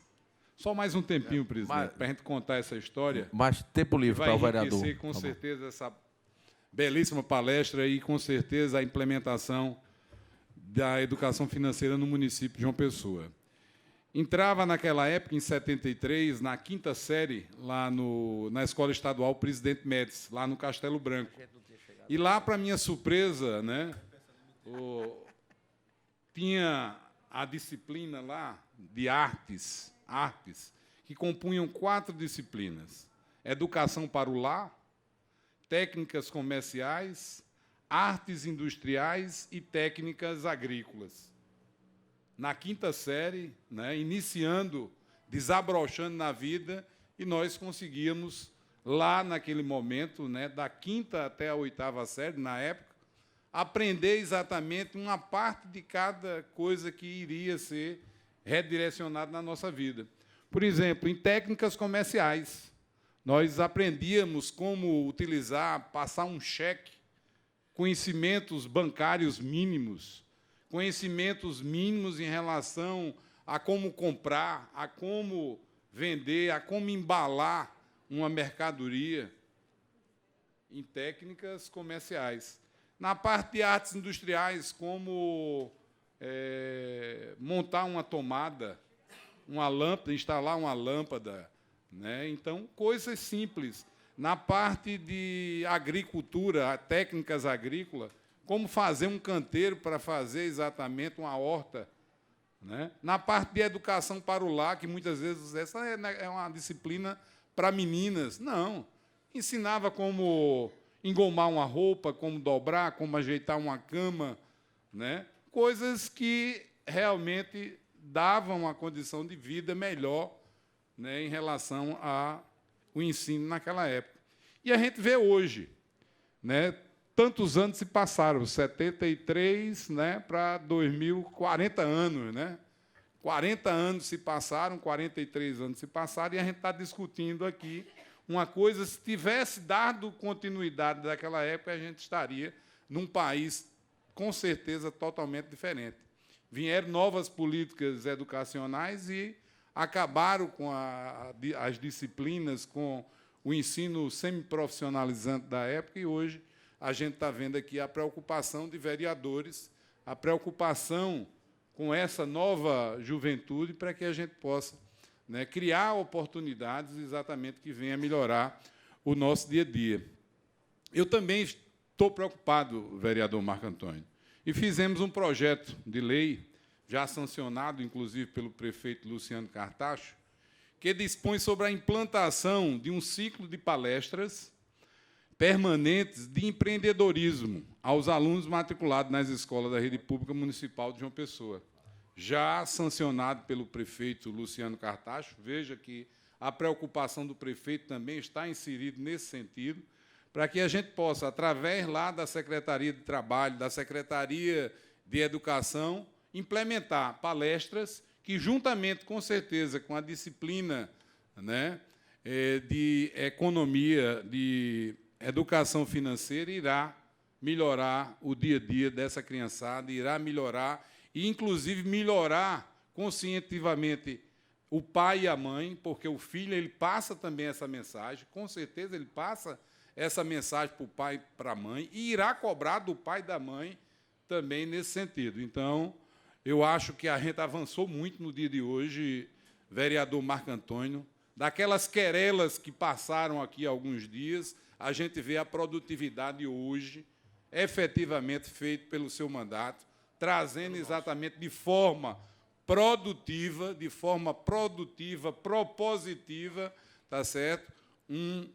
Só mais um tempinho, presidente, para a gente contar essa história. Mais tempo livre para o vereador. Vai enriquecer, com certeza, essa belíssima palestra e, com certeza, a implementação da educação financeira no município de João Pessoa. Entrava, naquela época, em 73, na 5ª série, lá na Escola Estadual Presidente Médici, lá no Castelo Branco. E lá, para minha surpresa, né, tinha a disciplina lá de artes, que compunham 4 disciplinas: educação para o lar, técnicas comerciais, artes industriais e técnicas agrícolas. Na 5ª série, né, iniciando, desabrochando na vida, e nós conseguíamos, lá naquele momento, né, da 5ª até a 8ª série, na época, aprender exatamente uma parte de cada coisa que iria ser redirecionada na nossa vida. Por exemplo, em técnicas comerciais, nós aprendíamos como utilizar, passar um cheque, conhecimentos bancários mínimos, conhecimentos mínimos em relação a como comprar, a como vender, a como embalar uma mercadoria, em técnicas comerciais. Na parte de artes industriais, como montar uma tomada, uma lâmpada, instalar uma lâmpada, né? Então, coisas simples. Na parte de agricultura, técnicas agrícolas, como fazer um canteiro para fazer exatamente uma horta, né? Na parte de educação para o lar, que muitas vezes essa é uma disciplina para meninas. Não. Ensinava como engomar uma roupa, como dobrar, como ajeitar uma cama, né? Coisas que realmente davam uma condição de vida melhor, né, em relação ao ensino naquela época. E a gente vê hoje, né, tantos anos se passaram, 73, né, para 2000, 40 anos. Né? 40 anos se passaram, 43 anos se passaram, e a gente está discutindo aqui uma coisa, se tivesse dado continuidade daquela época, a gente estaria num país, com certeza, totalmente diferente. Vieram novas políticas educacionais e acabaram com as disciplinas, com o ensino semiprofissionalizante da época, e hoje a gente está vendo aqui a preocupação de vereadores, a preocupação com essa nova juventude, para que a gente possa né, criar oportunidades exatamente que venham a melhorar o nosso dia a dia. Eu também estou preocupado, vereador Marco Antônio, e fizemos um projeto de lei, já sancionado, inclusive, pelo prefeito Luciano Cartacho, que dispõe sobre a implantação de um ciclo de palestras permanentes de empreendedorismo aos alunos matriculados nas escolas da rede pública municipal de João Pessoa. Já sancionado pelo prefeito Luciano Cartacho, veja que a preocupação do prefeito também está inserida nesse sentido, para que a gente possa, através lá da Secretaria de Trabalho, da Secretaria de Educação, implementar palestras que, juntamente, com certeza, com a disciplina, né, de economia, de educação financeira, irá melhorar o dia a dia dessa criançada, irá melhorar, e, inclusive, melhorar conscientivamente o pai e a mãe, porque o filho ele passa também essa mensagem, com certeza ele passa essa mensagem para o pai e para a mãe, e irá cobrar do pai e da mãe também nesse sentido. Então, eu acho que a gente avançou muito no dia de hoje, vereador Marco Antônio. Daquelas querelas que passaram aqui há alguns dias, a gente vê a produtividade hoje, efetivamente feita pelo seu mandato, trazendo exatamente de forma produtiva, propositiva, tá certo? Um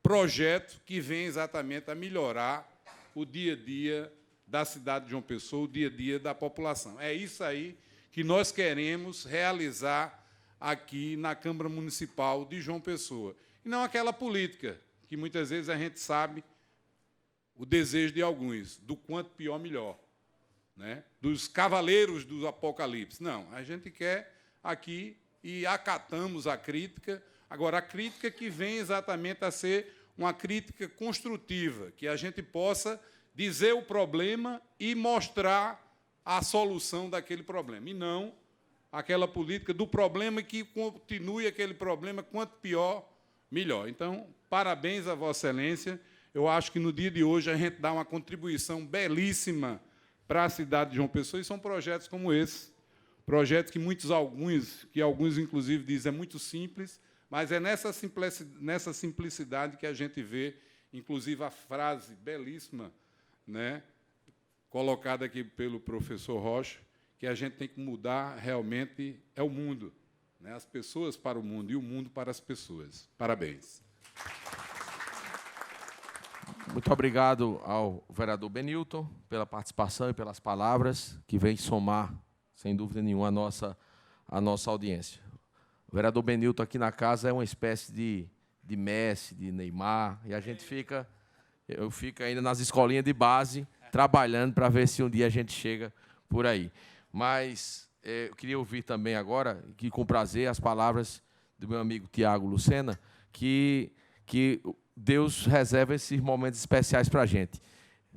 projeto que vem exatamente a melhorar o dia a dia da cidade de João Pessoa, o dia a dia da população. É isso aí que nós queremos realizar aqui na Câmara Municipal de João Pessoa. E não aquela política que muitas vezes a gente sabe o desejo de alguns, do quanto pior, melhor, né? Dos cavaleiros do Apocalipse. Não, a gente quer aqui e acatamos a crítica. Agora, a crítica que vem exatamente a ser uma crítica construtiva, que a gente possa dizer o problema e mostrar a solução daquele problema, e não aquela política do problema que continue aquele problema, quanto pior, melhor. Então, parabéns a Vossa Excelência. Eu acho que, no dia de hoje, a gente dá uma contribuição belíssima para a cidade de João Pessoa, e são projetos como esse, projetos que alguns, inclusive, dizem é muito simples, mas é nessa simplicidade que a gente vê, inclusive, a frase belíssima, né, colocada aqui pelo professor Rocha, que a gente tem que mudar realmente é o mundo, né, as pessoas para o mundo e o mundo para as pessoas. Parabéns. Muito obrigado ao vereador Benilton pela participação e pelas palavras, que vem somar, sem dúvida nenhuma, a nossa audiência. O vereador Benilton aqui na casa é uma espécie de Messi, de Neymar, e eu fico ainda nas escolinhas de base, trabalhando para ver se um dia a gente chega por aí. Mas eu queria ouvir também agora, que com prazer, as palavras do meu amigo Tiago Lucena, que Deus reserva esses momentos especiais para a gente.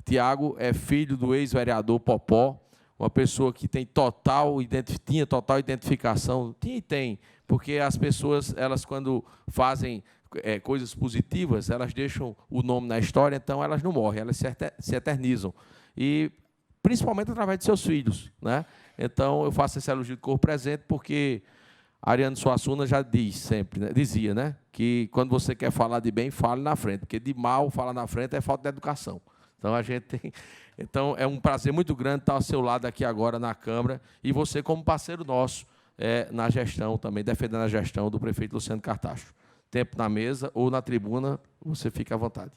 Tiago é filho do ex-vereador Popó, uma pessoa que tinha total identificação, tinha e tem, porque as pessoas, elas quando fazem coisas positivas, elas deixam o nome na história, então elas não morrem, elas se eternizam. E principalmente através de seus filhos, né? Então, eu faço esse elogio de corpo presente, porque Ariano Suassuna já dizia, né, que quando você quer falar de bem, fale na frente, porque de mal, falar na frente é falta de educação. Então, é um prazer muito grande estar ao seu lado aqui agora na Câmara, e você como parceiro nosso na gestão também, defendendo a gestão do prefeito Luciano Cartacho. Tempo na mesa ou na tribuna, você fica à vontade.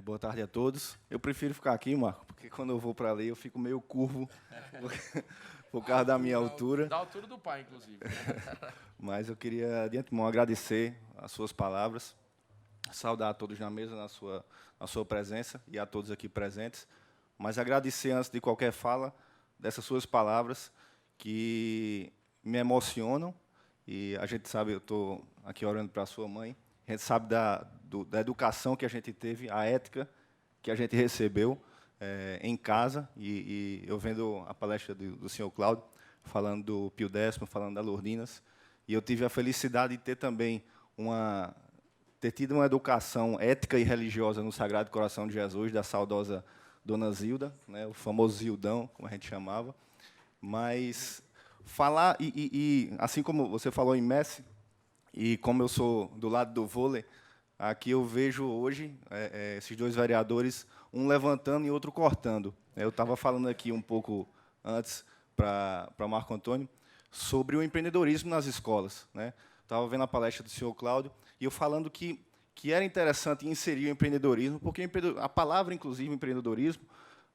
Boa tarde a todos. Eu prefiro ficar aqui, Marco, porque quando eu vou para ali eu fico meio curvo por causa da minha altura. Da altura do pai, inclusive. Mas eu queria, de antemão, agradecer as suas palavras, saudar a todos na mesa, na sua presença, e a todos aqui presentes, mas agradecer, antes de qualquer fala, dessas suas palavras, que me emocionam, e a gente sabe, eu estou aqui orando para a sua mãe, a gente sabe da educação que a gente teve, a ética que a gente recebeu em casa, e eu vendo a palestra do senhor Cláudio, falando do Pio X, falando da Lourdinas, e eu tive a felicidade de ter também ter tido uma educação ética e religiosa no Sagrado Coração de Jesus, da saudosa Dona Zilda, né, o famoso Zildão, como a gente chamava, mas falar, assim como você falou em Messi, e como eu sou do lado do vôlei, aqui eu vejo hoje esses dois vereadores, um levantando e outro cortando. Eu estava falando aqui um pouco antes para Marco Antônio sobre o empreendedorismo nas escolas, né? Estava vendo a palestra do senhor Cláudio e eu falando que era interessante inserir o empreendedorismo, porque a palavra, inclusive, empreendedorismo,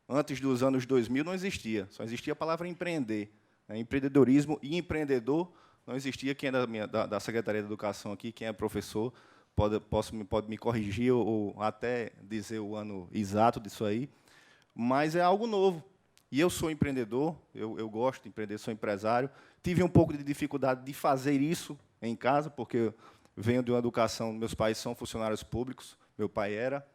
antes dos anos 2000, não existia. Só existia a palavra empreender, né? Empreendedorismo e empreendedor não existia. Quem é da Secretaria de Educação aqui, quem é professor, pode me corrigir ou até dizer o ano exato disso aí, mas é algo novo. E eu sou empreendedor, eu gosto de empreender, sou empresário. Tive um pouco de dificuldade de fazer isso em casa, porque eu venho de uma educação, meus pais são funcionários públicos, meu pai era,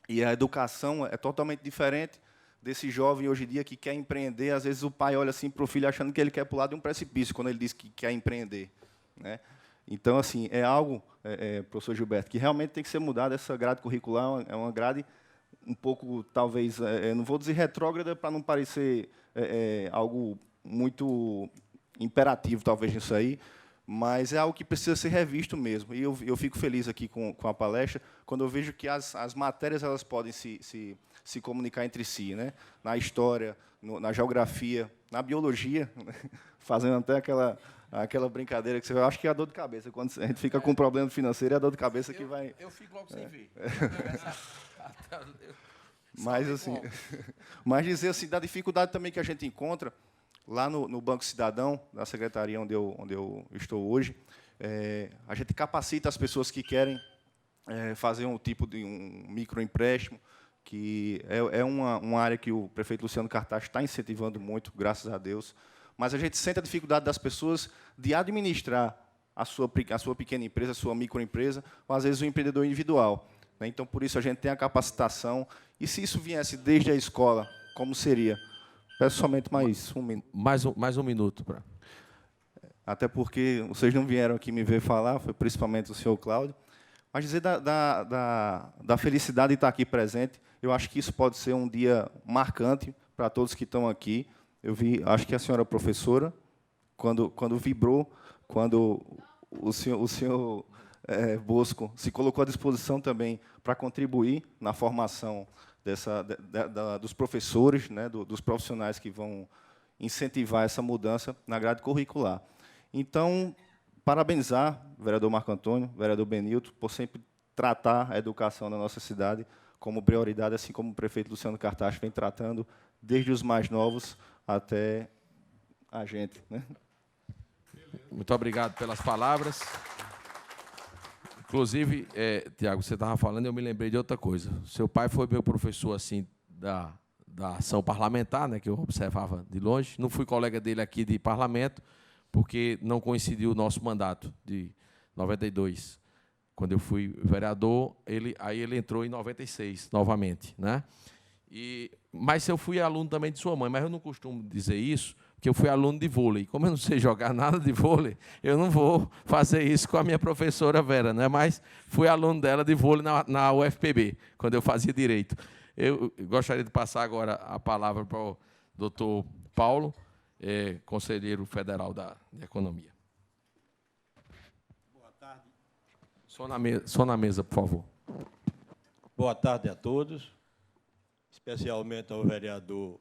e a educação é totalmente diferente desse jovem hoje em dia que quer empreender. Às vezes o pai olha assim para o filho achando que ele quer pular de um precipício quando ele diz que quer empreender, né? Então, assim, é algo, professor Gilberto, que realmente tem que ser mudado. Essa grade curricular é uma grade um pouco, talvez, não vou dizer retrógrada para não parecer algo muito imperativo, talvez, nisso aí, mas é algo que precisa ser revisto mesmo. E eu fico feliz aqui com a palestra, quando eu vejo que as matérias elas podem se comunicar entre si, né? Na história, na geografia, na biologia, né? Fazendo até aquela brincadeira que você acho que é a dor de cabeça. Quando a gente fica com um problema financeiro, é a dor de cabeça que vai... Eu fico logo sem ver. Mas, assim, mas dizer assim, da dificuldade também que a gente encontra lá no Banco Cidadão, da secretaria onde eu estou hoje, a gente capacita as pessoas que querem fazer um tipo de um microempréstimo, que é uma área que o prefeito Luciano Cartaz está incentivando muito, graças a Deus. Mas a gente sente a dificuldade das pessoas de administrar a sua pequena empresa, a sua microempresa, ou, às vezes, o empreendedor individual, né? Então, por isso, a gente tem a capacitação. E se isso viesse desde a escola, como seria? Peço somente mais um minuto. Mais um minuto. Até porque vocês não vieram aqui me ver falar, foi principalmente o senhor Cláudio. Mas dizer da felicidade de estar aqui presente, eu acho que isso pode ser um dia marcante para todos que estão aqui. Eu acho que a senhora professora, quando vibrou, quando o senhor Bosco se colocou à disposição também para contribuir na formação dos professores, né, dos profissionais que vão incentivar essa mudança na grade curricular. Então, parabenizar o vereador Marco Antônio, o vereador Benilton, por sempre tratar a educação da nossa cidade como prioridade, assim como o prefeito Luciano Cartaz vem tratando, desde os mais novos até a gente, né? Muito obrigado pelas palavras. Inclusive, Tiago, você estava falando e eu me lembrei de outra coisa. Seu pai foi meu professor assim da ação parlamentar, né, que eu observava de longe. Não fui colega dele aqui de parlamento, porque não coincidiu o nosso mandato de 92. Quando eu fui vereador, aí ele entrou em 96, novamente, né? Mas eu fui aluno também de sua mãe, mas eu não costumo dizer isso, porque eu fui aluno de vôlei. Como eu não sei jogar nada de vôlei, eu não vou fazer isso com a minha professora Vera, né? Mas fui aluno dela de vôlei na UFPB, quando eu fazia direito. Eu gostaria de passar agora a palavra para o doutor Paulo, conselheiro federal de Economia. Boa tarde. Só na mesa, por favor. Boa tarde a todos, especialmente ao vereador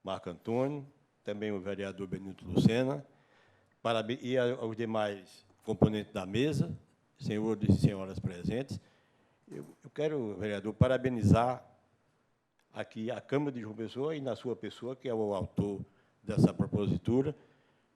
Marco Antônio, também o vereador Benilton Lucena, e aos demais componentes da mesa, senhores e senhoras presentes. Eu quero, vereador, parabenizar aqui a Câmara de João Pessoa e na sua pessoa, que é o autor dessa propositura,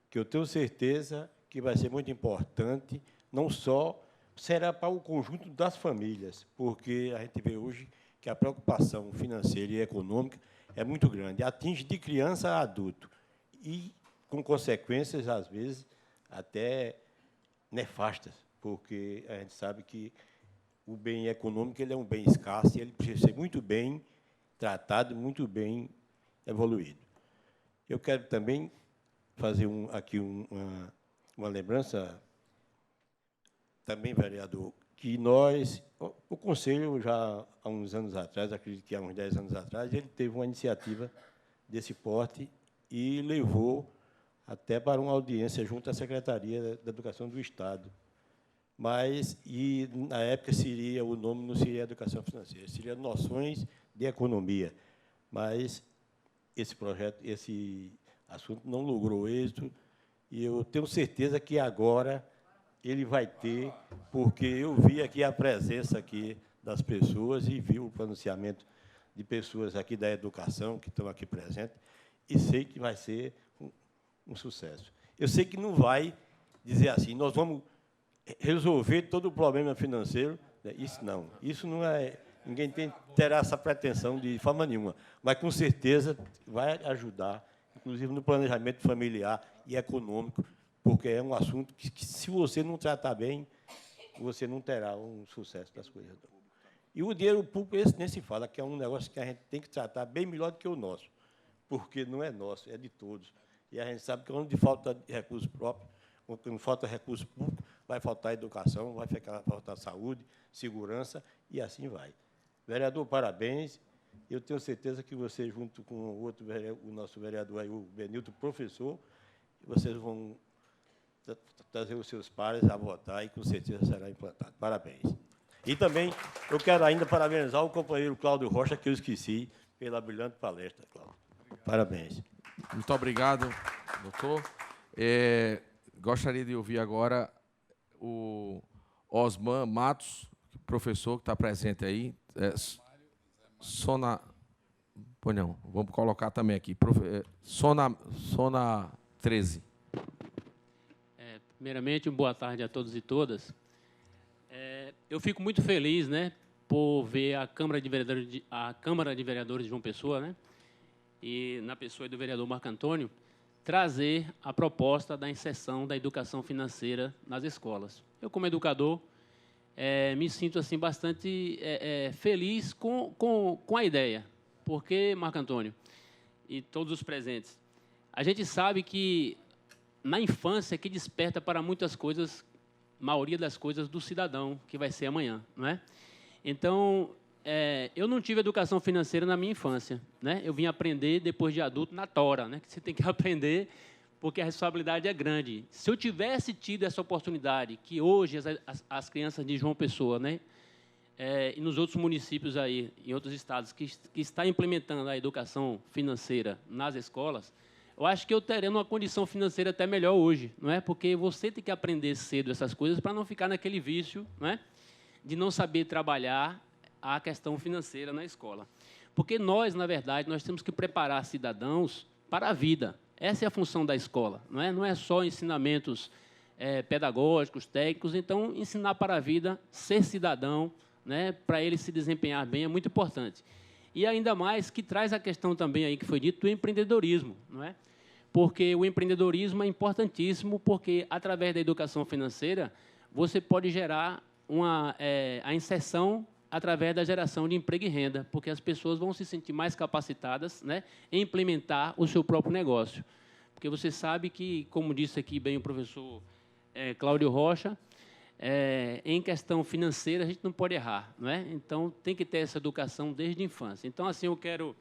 que eu tenho certeza que vai ser muito importante, não só será para o conjunto das famílias, porque a gente vê hoje que a preocupação financeira e econômica é muito grande, atinge de criança a adulto, e com consequências, às vezes, até nefastas, porque a gente sabe que o bem econômico ele é um bem escasso e ele precisa ser muito bem tratado, muito bem evoluído. Eu quero também fazer aqui uma lembrança, também, vereador, que o Conselho, já há uns anos atrás, acredito que há uns 10 anos atrás, ele teve uma iniciativa desse porte e levou até para uma audiência junto à Secretaria da Educação do Estado. Mas, e na época, o nome não seria Educação Financeira, seria Noções de Economia. Mas esse projeto, esse assunto não logrou êxito, e eu tenho certeza que agora ele vai ter, porque eu vi aqui a presença aqui das pessoas e vi o pronunciamento de pessoas aqui da educação que estão aqui presentes, e sei que vai ser um sucesso. Eu sei que não vai dizer assim, nós vamos resolver todo o problema financeiro, né? Isso não é, ninguém terá essa pretensão de forma nenhuma, mas, com certeza, vai ajudar, inclusive no planejamento familiar e econômico, porque é um assunto que se você não tratar bem, você não terá um sucesso das coisas. E o dinheiro público, esse nem se fala, que é um negócio que a gente tem que tratar bem melhor do que o nosso, porque não é nosso, é de todos. E a gente sabe que onde falta recursos próprios, quando falta recurso público, vai faltar educação, vai faltar saúde, segurança, e assim vai. Vereador, parabéns. Eu tenho certeza que você, junto com o nosso vereador, aí, o Benilton, professor, vocês vão trazer os seus pares a votar e, com certeza, será implantado. Parabéns. E também eu quero ainda parabenizar o companheiro Cláudio Rocha, que eu esqueci, pela brilhante palestra, Cláudio. Parabéns. Muito obrigado, doutor. Gostaria de ouvir agora o Osman Matos, professor que está presente aí. Pois não, vamos colocar também aqui. Sona 13. Primeiramente, boa tarde a todos e todas. Eu fico muito feliz, né, por ver a Câmara de Vereadores de João Pessoa, né, e na pessoa do vereador Marco Antônio, trazer a proposta da inserção da educação financeira nas escolas. Eu, como educador, me sinto assim bastante feliz com a ideia, porque, Marco Antônio e todos os presentes, a gente sabe que na infância que desperta para muitas coisas, maioria das coisas do cidadão que vai ser amanhã, não é? Então, eu não tive educação financeira na minha infância, né? Eu vim aprender depois de adulto na tora, né? Que você tem que aprender porque a responsabilidade é grande. Se eu tivesse tido essa oportunidade, que hoje as crianças de João Pessoa, né, e nos outros municípios aí, em outros estados, que está implementando a educação financeira nas escolas, eu acho que eu teria uma condição financeira até melhor hoje, não é? Porque você tem que aprender cedo essas coisas para não ficar naquele vício, não é? De não saber trabalhar a questão financeira na escola. Porque nós, na verdade, nós temos que preparar cidadãos para a vida. Essa é a função da escola, não é? Não é só ensinamentos pedagógicos, técnicos. Então, ensinar para a vida, ser cidadão, né, para ele se desempenhar bem, é muito importante. E ainda mais que traz a questão também aí que foi dito do empreendedorismo, não é? Porque o empreendedorismo é importantíssimo, porque através da educação financeira você pode gerar a inserção através da geração de emprego e renda, porque as pessoas vão se sentir mais capacitadas, né, em implementar o seu próprio negócio. Porque você sabe que, como disse aqui bem o professor Cláudio Rocha, em questão financeira, a gente não pode errar, não é? Então, tem que ter essa educação desde a infância. Então, assim, eu quero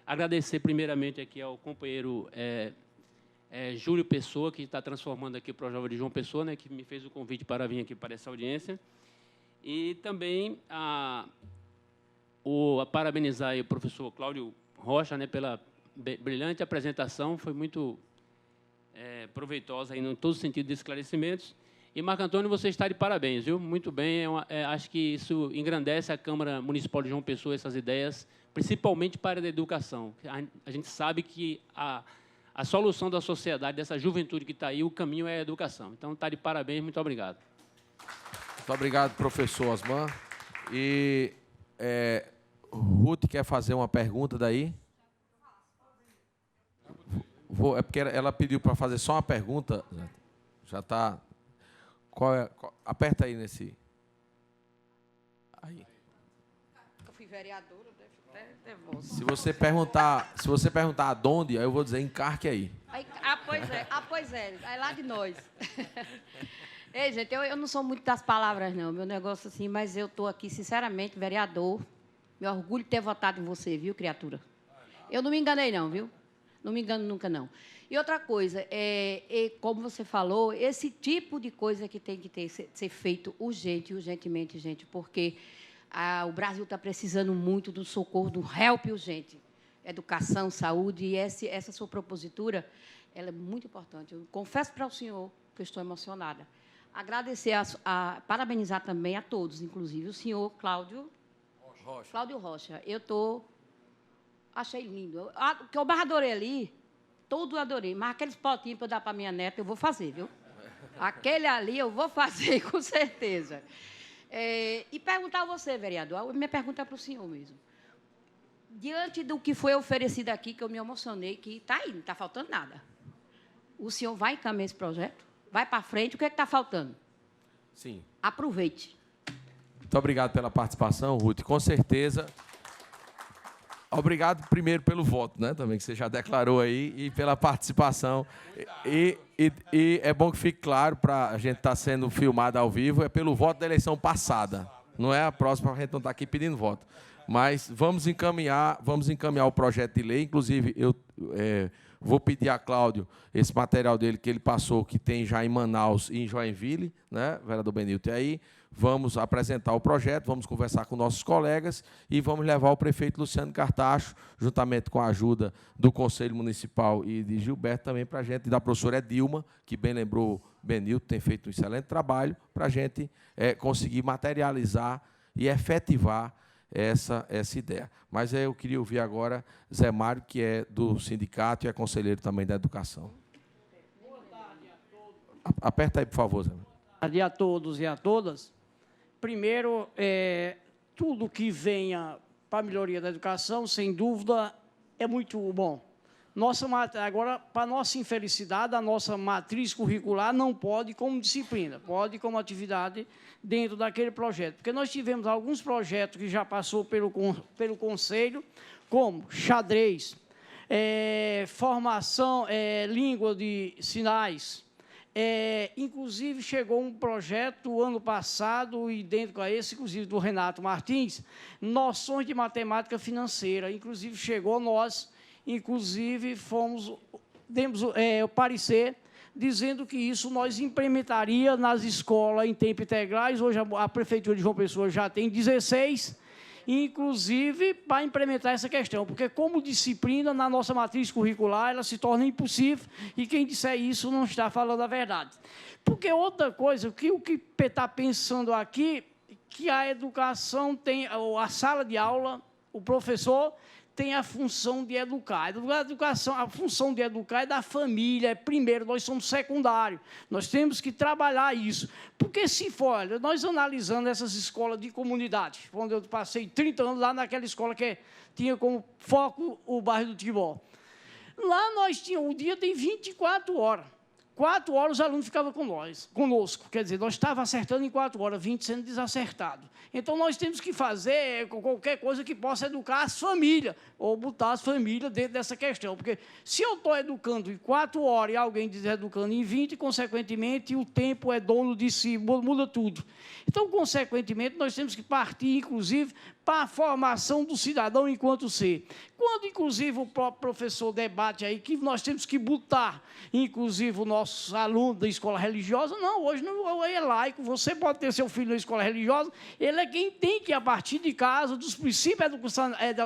agradecer primeiramente aqui ao companheiro Júlio Pessoa, que está transformando aqui o Projovem de João Pessoa, né, que me fez o convite para vir aqui para essa audiência. E também parabenizar aí o professor Cláudio Rocha, né, pela brilhante apresentação, foi muito proveitosa aí, em todo sentido de esclarecimentos. E, Marco Antônio, você está de parabéns, viu? Muito bem, acho que isso engrandece a Câmara Municipal de João Pessoa, essas ideias, principalmente para a área da educação. A gente sabe que a solução da sociedade, dessa juventude que está aí, o caminho é a educação. Então, está de parabéns, muito obrigado. Muito obrigado, professor Osman. E Ruth quer fazer uma pergunta daí? É porque ela pediu para fazer só uma pergunta. Já está... aperta aí nesse... Aí. Eu fui vereadora, deve nervosa. Se você perguntar aonde, aí eu vou dizer encarque aí. Pois é, é lá de nós. Ei, gente, eu não sou muito das palavras, não, meu negócio assim, mas eu estou aqui, sinceramente, vereador, me orgulho de ter votado em você, viu, criatura? Eu não me enganei, não, viu? Não me engano nunca, não. E outra coisa, como você falou, esse tipo de coisa que tem que ser feito urgentemente, gente, porque o Brasil está precisando muito do socorro, do help urgente. Educação, saúde, e essa sua propositura, ela é muito importante. Eu confesso para o senhor que eu estou emocionada. Agradecer, parabenizar também a todos, inclusive o senhor Cláudio Rocha. Achei lindo. O que eu mais adorei ali, tudo adorei, mas aqueles potinhos para eu dar para minha neta, eu vou fazer, viu? Aquele ali eu vou fazer, com certeza. E perguntar a você, vereador, minha pergunta é para o senhor mesmo. Diante do que foi oferecido aqui, que eu me emocionei, que está aí, não está faltando nada. O senhor vai encaminhar esse projeto? Vai para frente, o que é que está faltando? Sim. Aproveite. Muito obrigado pela participação, Ruth. Com certeza. Obrigado primeiro pelo voto, né? Também que você já declarou aí, e pela participação. E é bom que fique claro, para a gente estar sendo filmado ao vivo, é pelo voto da eleição passada. Não é a próxima, a gente não está aqui pedindo voto. Mas vamos encaminhar o projeto de lei. Inclusive, eu vou pedir a Cláudio esse material dele que ele passou, que tem já em Manaus e em Joinville, né, vereador Benilton? E aí vamos apresentar o projeto, vamos conversar com nossos colegas e vamos levar o prefeito Luciano Cartacho, juntamente com a ajuda do Conselho Municipal e de Gilberto, também para a gente, e da professora Dilma, que bem lembrou Benilton, tem feito um excelente trabalho, para a gente conseguir materializar e efetivar essa ideia. Mas eu queria ouvir agora Zé Mário, que é do sindicato e é conselheiro também da educação. Boa tarde a todos. Aperta aí, por favor, Zé. Boa tarde a todos e a todas. Primeiro, tudo que venha para a melhoria da educação, sem dúvida, é muito bom. Agora, para nossa infelicidade, a nossa matriz curricular não pode como disciplina, pode como atividade dentro daquele projeto. Porque nós tivemos alguns projetos que já passou pelo Conselho, como xadrez, formação, língua de sinais. Inclusive, chegou um projeto ano passado, idêntico a esse, inclusive do Renato Martins, noções de matemática financeira. Inclusive, chegou nós... Inclusive, demos o parecer dizendo que isso nós implementaria nas escolas em tempo integrais. Hoje a Prefeitura de João Pessoa já tem 16, inclusive para implementar essa questão, porque como disciplina na nossa matriz curricular, ela se torna impossível, e quem disser isso não está falando a verdade. Porque outra coisa, o que está pensando aqui, que a educação tem, a sala de aula, o professor... tem a função de educar. A função de educar é da família, primeiro, nós somos secundário. Nós temos que trabalhar isso. Porque, se for, olha, nós analisando essas escolas de comunidade, onde eu passei 30 anos lá naquela escola que tinha como foco o bairro do Tibó. Lá nós tínhamos, o dia tem 24 horas. 4 horas os alunos ficavam conosco. Quer dizer, nós estávamos acertando em 4 horas, 20 sendo desacertados. Então, nós temos que fazer qualquer coisa que possa educar as famílias, ou botar as famílias dentro dessa questão. Porque se eu estou educando em 4 horas e alguém deseducando em 20, consequentemente, o tempo é dono de si, muda tudo. Então, consequentemente, nós temos que partir, inclusive, para a formação do cidadão enquanto ser. Quando, inclusive, o próprio professor debate aí que nós temos que botar, inclusive, o nosso aluno da escola religiosa, não, hoje não é laico, você pode ter seu filho na escola religiosa, ele é quem tem que, a partir de casa, dos princípios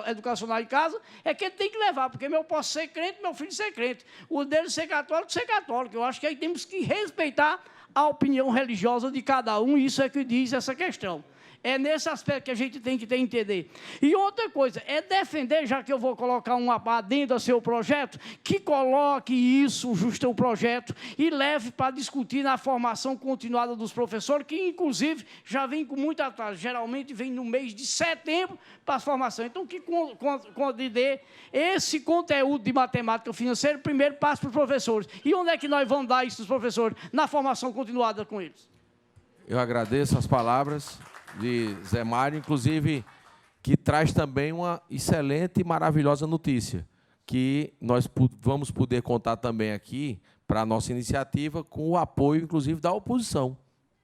educacionais de casa, é que ele tem que levar, porque eu posso ser crente, meu filho ser crente, o dele ser católico, eu acho que aí temos que respeitar a opinião religiosa de cada um, e isso é que diz essa questão. É nesse aspecto que a gente tem que entender. E outra coisa, é defender, já que eu vou colocar um adendo a seu projeto, que coloque isso, justo o projeto, e leve para discutir na formação continuada dos professores, que, inclusive, já vem com muito atraso. Geralmente, vem no mês de setembro para a formação. Então, que quando dê esse conteúdo de matemática financeira, primeiro passe para os professores. E onde é que nós vamos dar isso para os professores? Na formação continuada com eles. Eu agradeço as palavras de Zé Mário, inclusive, que traz também uma excelente e maravilhosa notícia, que nós vamos poder contar também aqui, para a nossa iniciativa, com o apoio, inclusive, da oposição.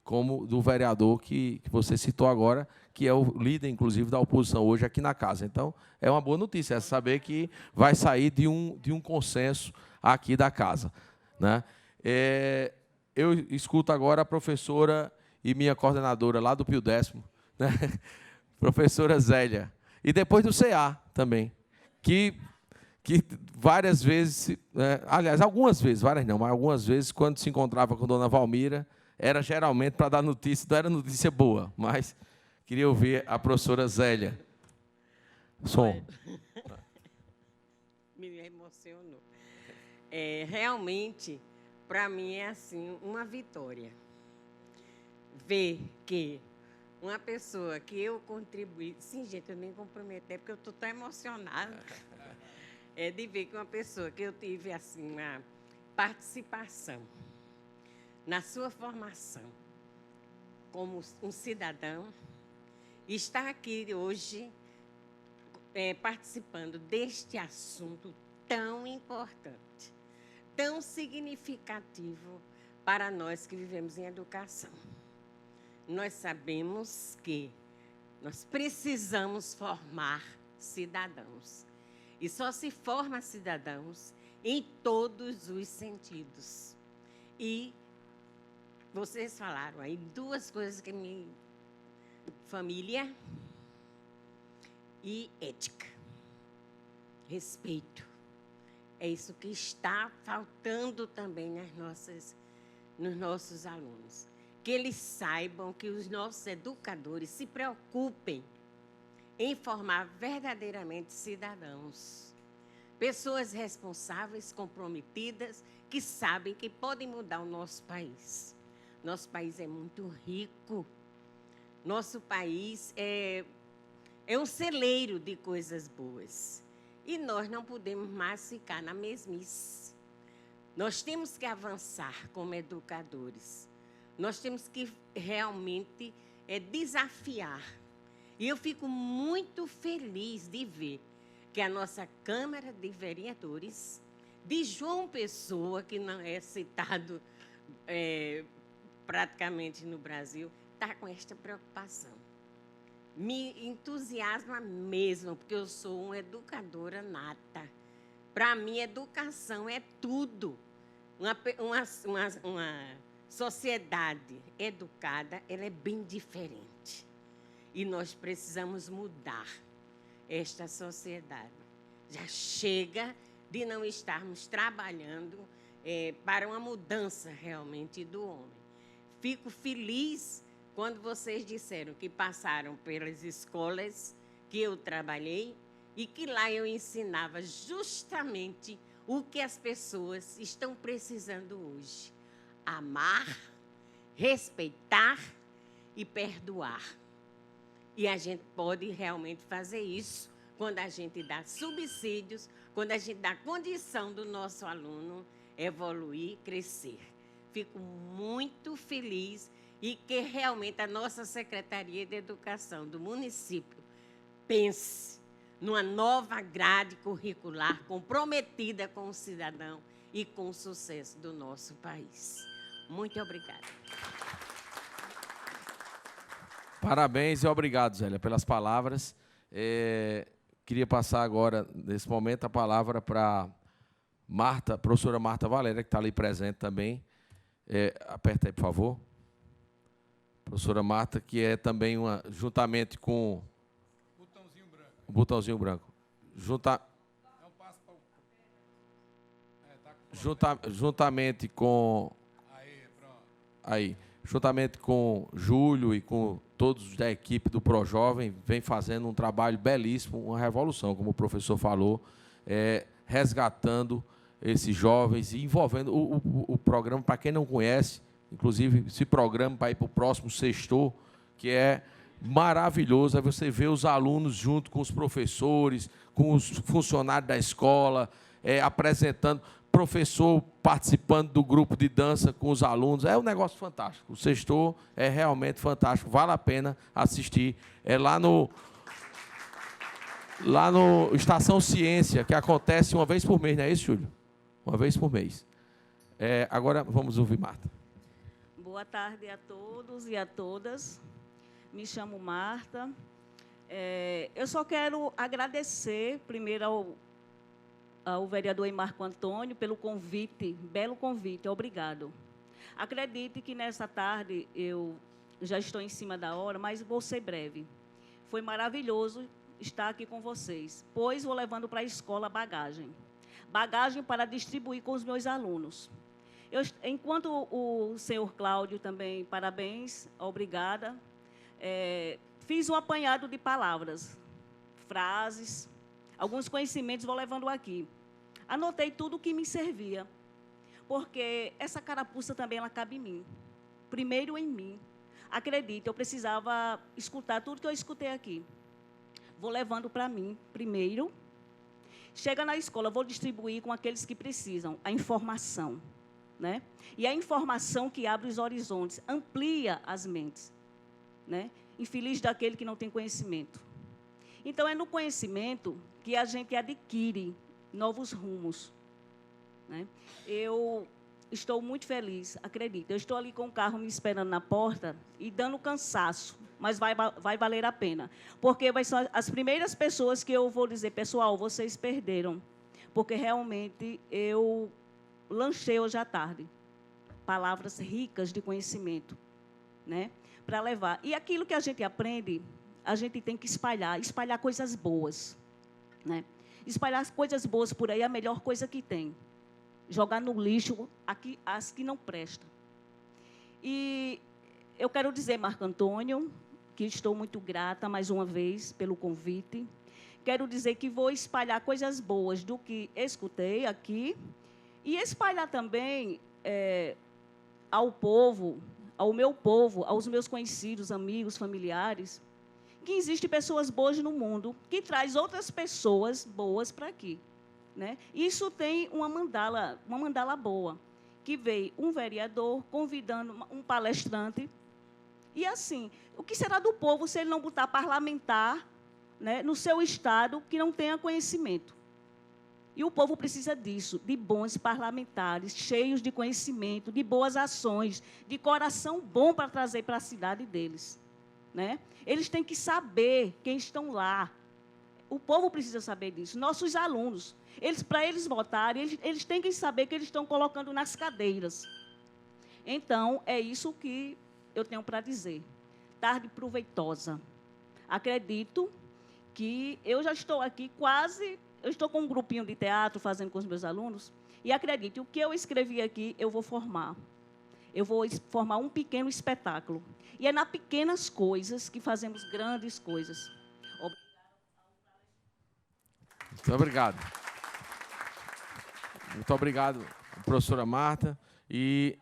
como do vereador que você citou agora, que é o líder, inclusive, da oposição hoje aqui na casa. Então, é uma boa notícia saber que vai sair de um consenso aqui da casa, né? Eu escuto agora a professora e minha coordenadora lá do Pio Décimo, né? Professora Zélia, e depois do CA também, que várias vezes, aliás, algumas vezes, várias não, mas algumas vezes, quando se encontrava com Dona Valmira, era geralmente para dar notícia, não era notícia boa, mas queria ouvir a professora Zélia. Som. Me emocionou. Realmente, para mim, é assim, uma vitória. Ver que uma pessoa que eu contribuí... Sim, gente, eu nem comprometer, porque eu estou tão emocionada. De ver que uma pessoa que eu tive, assim, uma participação na sua formação como um cidadão, está aqui hoje participando deste assunto tão importante, tão significativo para nós que vivemos em educação. Nós sabemos que nós precisamos formar cidadãos. E só se forma cidadãos em todos os sentidos. E vocês falaram aí duas coisas que me... Família e ética. Respeito. É isso que está faltando também nos nossos alunos. Que eles saibam que os nossos educadores se preocupem em formar verdadeiramente cidadãos. Pessoas responsáveis, comprometidas, que sabem que podem mudar o nosso país. Nosso país é muito rico. Nosso país é um celeiro de coisas boas. E nós não podemos mais ficar na mesmice. Nós temos que avançar como educadores. Nós temos que realmente desafiar. E eu fico muito feliz de ver que a nossa Câmara de Vereadores de João Pessoa, que não é citado praticamente no Brasil, está com esta preocupação. Me entusiasma mesmo, porque eu sou uma educadora nata. Para mim, educação é tudo. Uma sociedade educada, ela é bem diferente. E nós precisamos mudar esta sociedade. Já chega de não estarmos trabalhando para uma mudança realmente do homem. Fico feliz quando vocês disseram que passaram pelas escolas que eu trabalhei e que lá eu ensinava justamente o que as pessoas estão precisando hoje. Amar, respeitar e perdoar. E a gente pode realmente fazer isso quando a gente dá subsídios, quando a gente dá condição do nosso aluno evoluir, crescer. Fico muito feliz e que realmente a nossa Secretaria de Educação do município pense numa nova grade curricular comprometida com o cidadão e com o sucesso do nosso país. Muito obrigada. Parabéns e obrigado, Zélia, pelas palavras. Queria passar agora, nesse momento, a palavra para Marta, professora Marta Valéria, que está ali presente também. Aperta aí, por favor. Professora Marta, que é também juntamente com... O botãozinho branco. Juntamente com... Juntamente com Júlio e com todos da equipe do ProJovem, vem fazendo um trabalho belíssimo, uma revolução, como o professor falou, resgatando esses jovens e envolvendo o programa, para quem não conhece, inclusive esse programa para ir para o próximo sextor, que é maravilhoso, aí você vê os alunos junto com os professores, com os funcionários da escola, apresentando, professor participando do grupo de dança com os alunos, é um negócio fantástico, o sextor é realmente fantástico, vale a pena assistir, lá no Estação Ciência, que acontece uma vez por mês, não é isso, Júlio? Uma vez por mês. Agora vamos ouvir Marta. Boa tarde a todos e a todas. Me chamo Marta. Eu só quero agradecer, primeiro, ao vereador Marco Antônio pelo convite, belo convite, obrigado. Acredite que nessa tarde eu já estou em cima da hora, mas vou ser breve. Foi maravilhoso estar aqui com vocês, pois vou levando para a escola bagagem. Bagagem para distribuir com os meus alunos. Enquanto o senhor Cláudio também, parabéns, obrigada, fiz um apanhado de palavras, frases, alguns conhecimentos vou levando aqui. Anotei tudo o que me servia, porque essa carapuça também ela cabe em mim, primeiro em mim. Acredite, eu precisava escutar tudo que eu escutei aqui. Vou levando para mim, primeiro. Chega na escola, vou distribuir com aqueles que precisam, a informação. Né? E a informação que abre os horizontes, amplia as mentes. Né? Infeliz daquele que não tem conhecimento. Então, é no conhecimento que a gente adquire novos rumos. Né? Eu estou muito feliz, acredito. Eu estou ali com o carro me esperando na porta e dando cansaço, mas vai valer a pena. Porque vai ser as primeiras pessoas que eu vou dizer, pessoal, vocês perderam. Porque realmente eu lanchei hoje à tarde. Palavras ricas de conhecimento, né? Para levar. E aquilo que a gente aprende, a gente tem que espalhar coisas boas. Né? Espalhar as coisas boas por aí é a melhor coisa que tem. Jogar no lixo as que não prestam. E eu quero dizer, Marco Antônio, que estou muito grata, mais uma vez, pelo convite. Quero dizer que vou espalhar coisas boas do que escutei aqui e espalhar também ao povo, ao meu povo, aos meus conhecidos, amigos, familiares, que existem pessoas boas no mundo, que traz outras pessoas boas para aqui. Né? Isso tem uma mandala boa, que veio um vereador convidando um palestrante. E assim, o que será do povo se ele não botar parlamentar, né, no seu estado que não tenha conhecimento? E o povo precisa disso, de bons parlamentares, cheios de conhecimento, de boas ações, de coração bom para trazer para a cidade deles. Né? Eles têm que saber quem estão lá. O povo precisa saber disso. Nossos alunos, para eles votarem, eles têm que saber que eles estão colocando nas cadeiras. Então, é isso que eu tenho para dizer. Tarde proveitosa. Acredito que eu já estou aqui quase... Eu estou com um grupinho de teatro fazendo com os meus alunos e acredite, o que eu escrevi aqui, eu vou formar. Eu vou formar um pequeno espetáculo. E é nas pequenas coisas que fazemos grandes coisas. Muito obrigado. Muito obrigado, professora Marta. E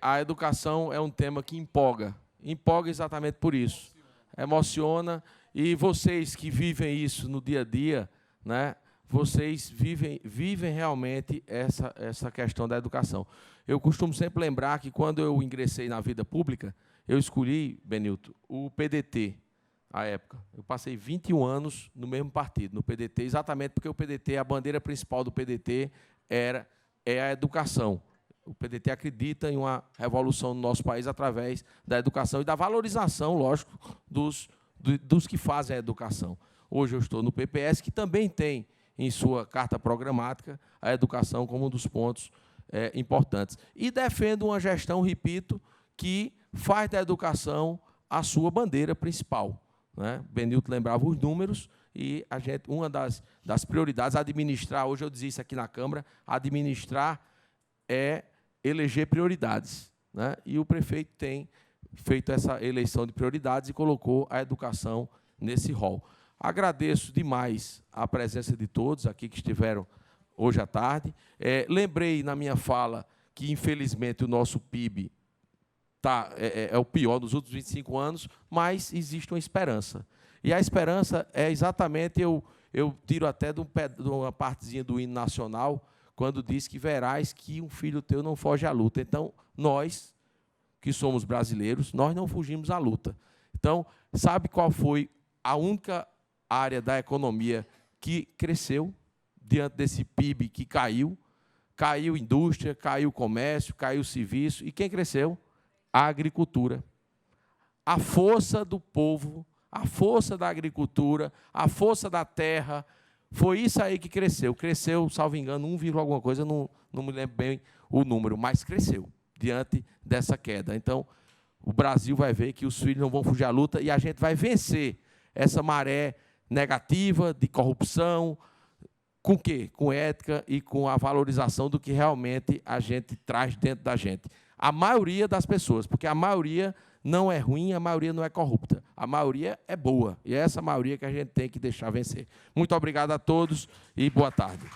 a educação é um tema que empolga. Empolga exatamente por isso. Emociona. E vocês que vivem isso no dia a dia, né, vocês vivem realmente essa questão da educação. Eu costumo sempre lembrar que, quando eu ingressei na vida pública, eu escolhi, Benilton, o PDT, à época. Eu passei 21 anos no mesmo partido, no PDT, exatamente porque o PDT, a bandeira principal do PDT é a educação. O PDT acredita em uma revolução no nosso país através da educação e da valorização, lógico, dos que fazem a educação. Hoje eu estou no PPS, que também tem em sua carta programática a educação como um dos pontos importantes. E defendo uma gestão, repito, que faz da educação a sua bandeira principal. Né? Benilton lembrava os números e uma das prioridades, administrar, hoje eu disse isso aqui na Câmara, administrar é eleger prioridades. Né? E o prefeito tem feito essa eleição de prioridades e colocou a educação nesse rol. Agradeço demais a presença de todos aqui que estiveram hoje à tarde. Lembrei na minha fala que, infelizmente, o nosso PIB é o pior dos últimos 25 anos, mas existe uma esperança. E a esperança é exatamente, eu tiro até de uma partezinha do hino nacional, quando diz que verás que um filho teu não foge à luta. Então, nós, que somos brasileiros, nós não fugimos à luta. Então, sabe qual foi a única área da economia que cresceu diante desse PIB que caiu? Caiu indústria, caiu comércio, caiu serviço. E quem cresceu? a agricultura. A força do povo, a força da agricultura, a força da terra, foi isso aí que cresceu. Cresceu, salvo engano, 1, alguma coisa, não me lembro bem o número, mas cresceu diante dessa queda. Então, o Brasil vai ver que os filhos não vão fugir à luta e a gente vai vencer essa maré negativa de corrupção. Com o quê? Com ética e com a valorização do que realmente a gente traz dentro da gente. A maioria das pessoas, porque a maioria não é ruim, a maioria não é corrupta. A maioria é boa. E é essa maioria que a gente tem que deixar vencer. Muito obrigado a todos e boa tarde.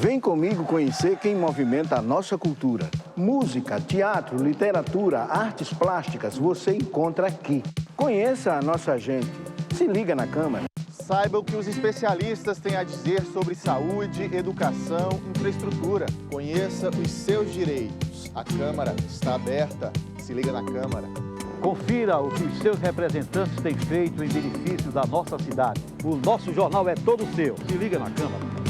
Vem comigo conhecer quem movimenta a nossa cultura. Música, teatro, literatura, artes plásticas, você encontra aqui. Conheça a nossa gente. Se liga na Câmara. Saiba o que os especialistas têm a dizer sobre saúde, educação, infraestrutura. Conheça os seus direitos. A Câmara está aberta. Se liga na Câmara. Confira o que os seus representantes têm feito em benefício da nossa cidade. O nosso jornal é todo seu. Se liga na Câmara.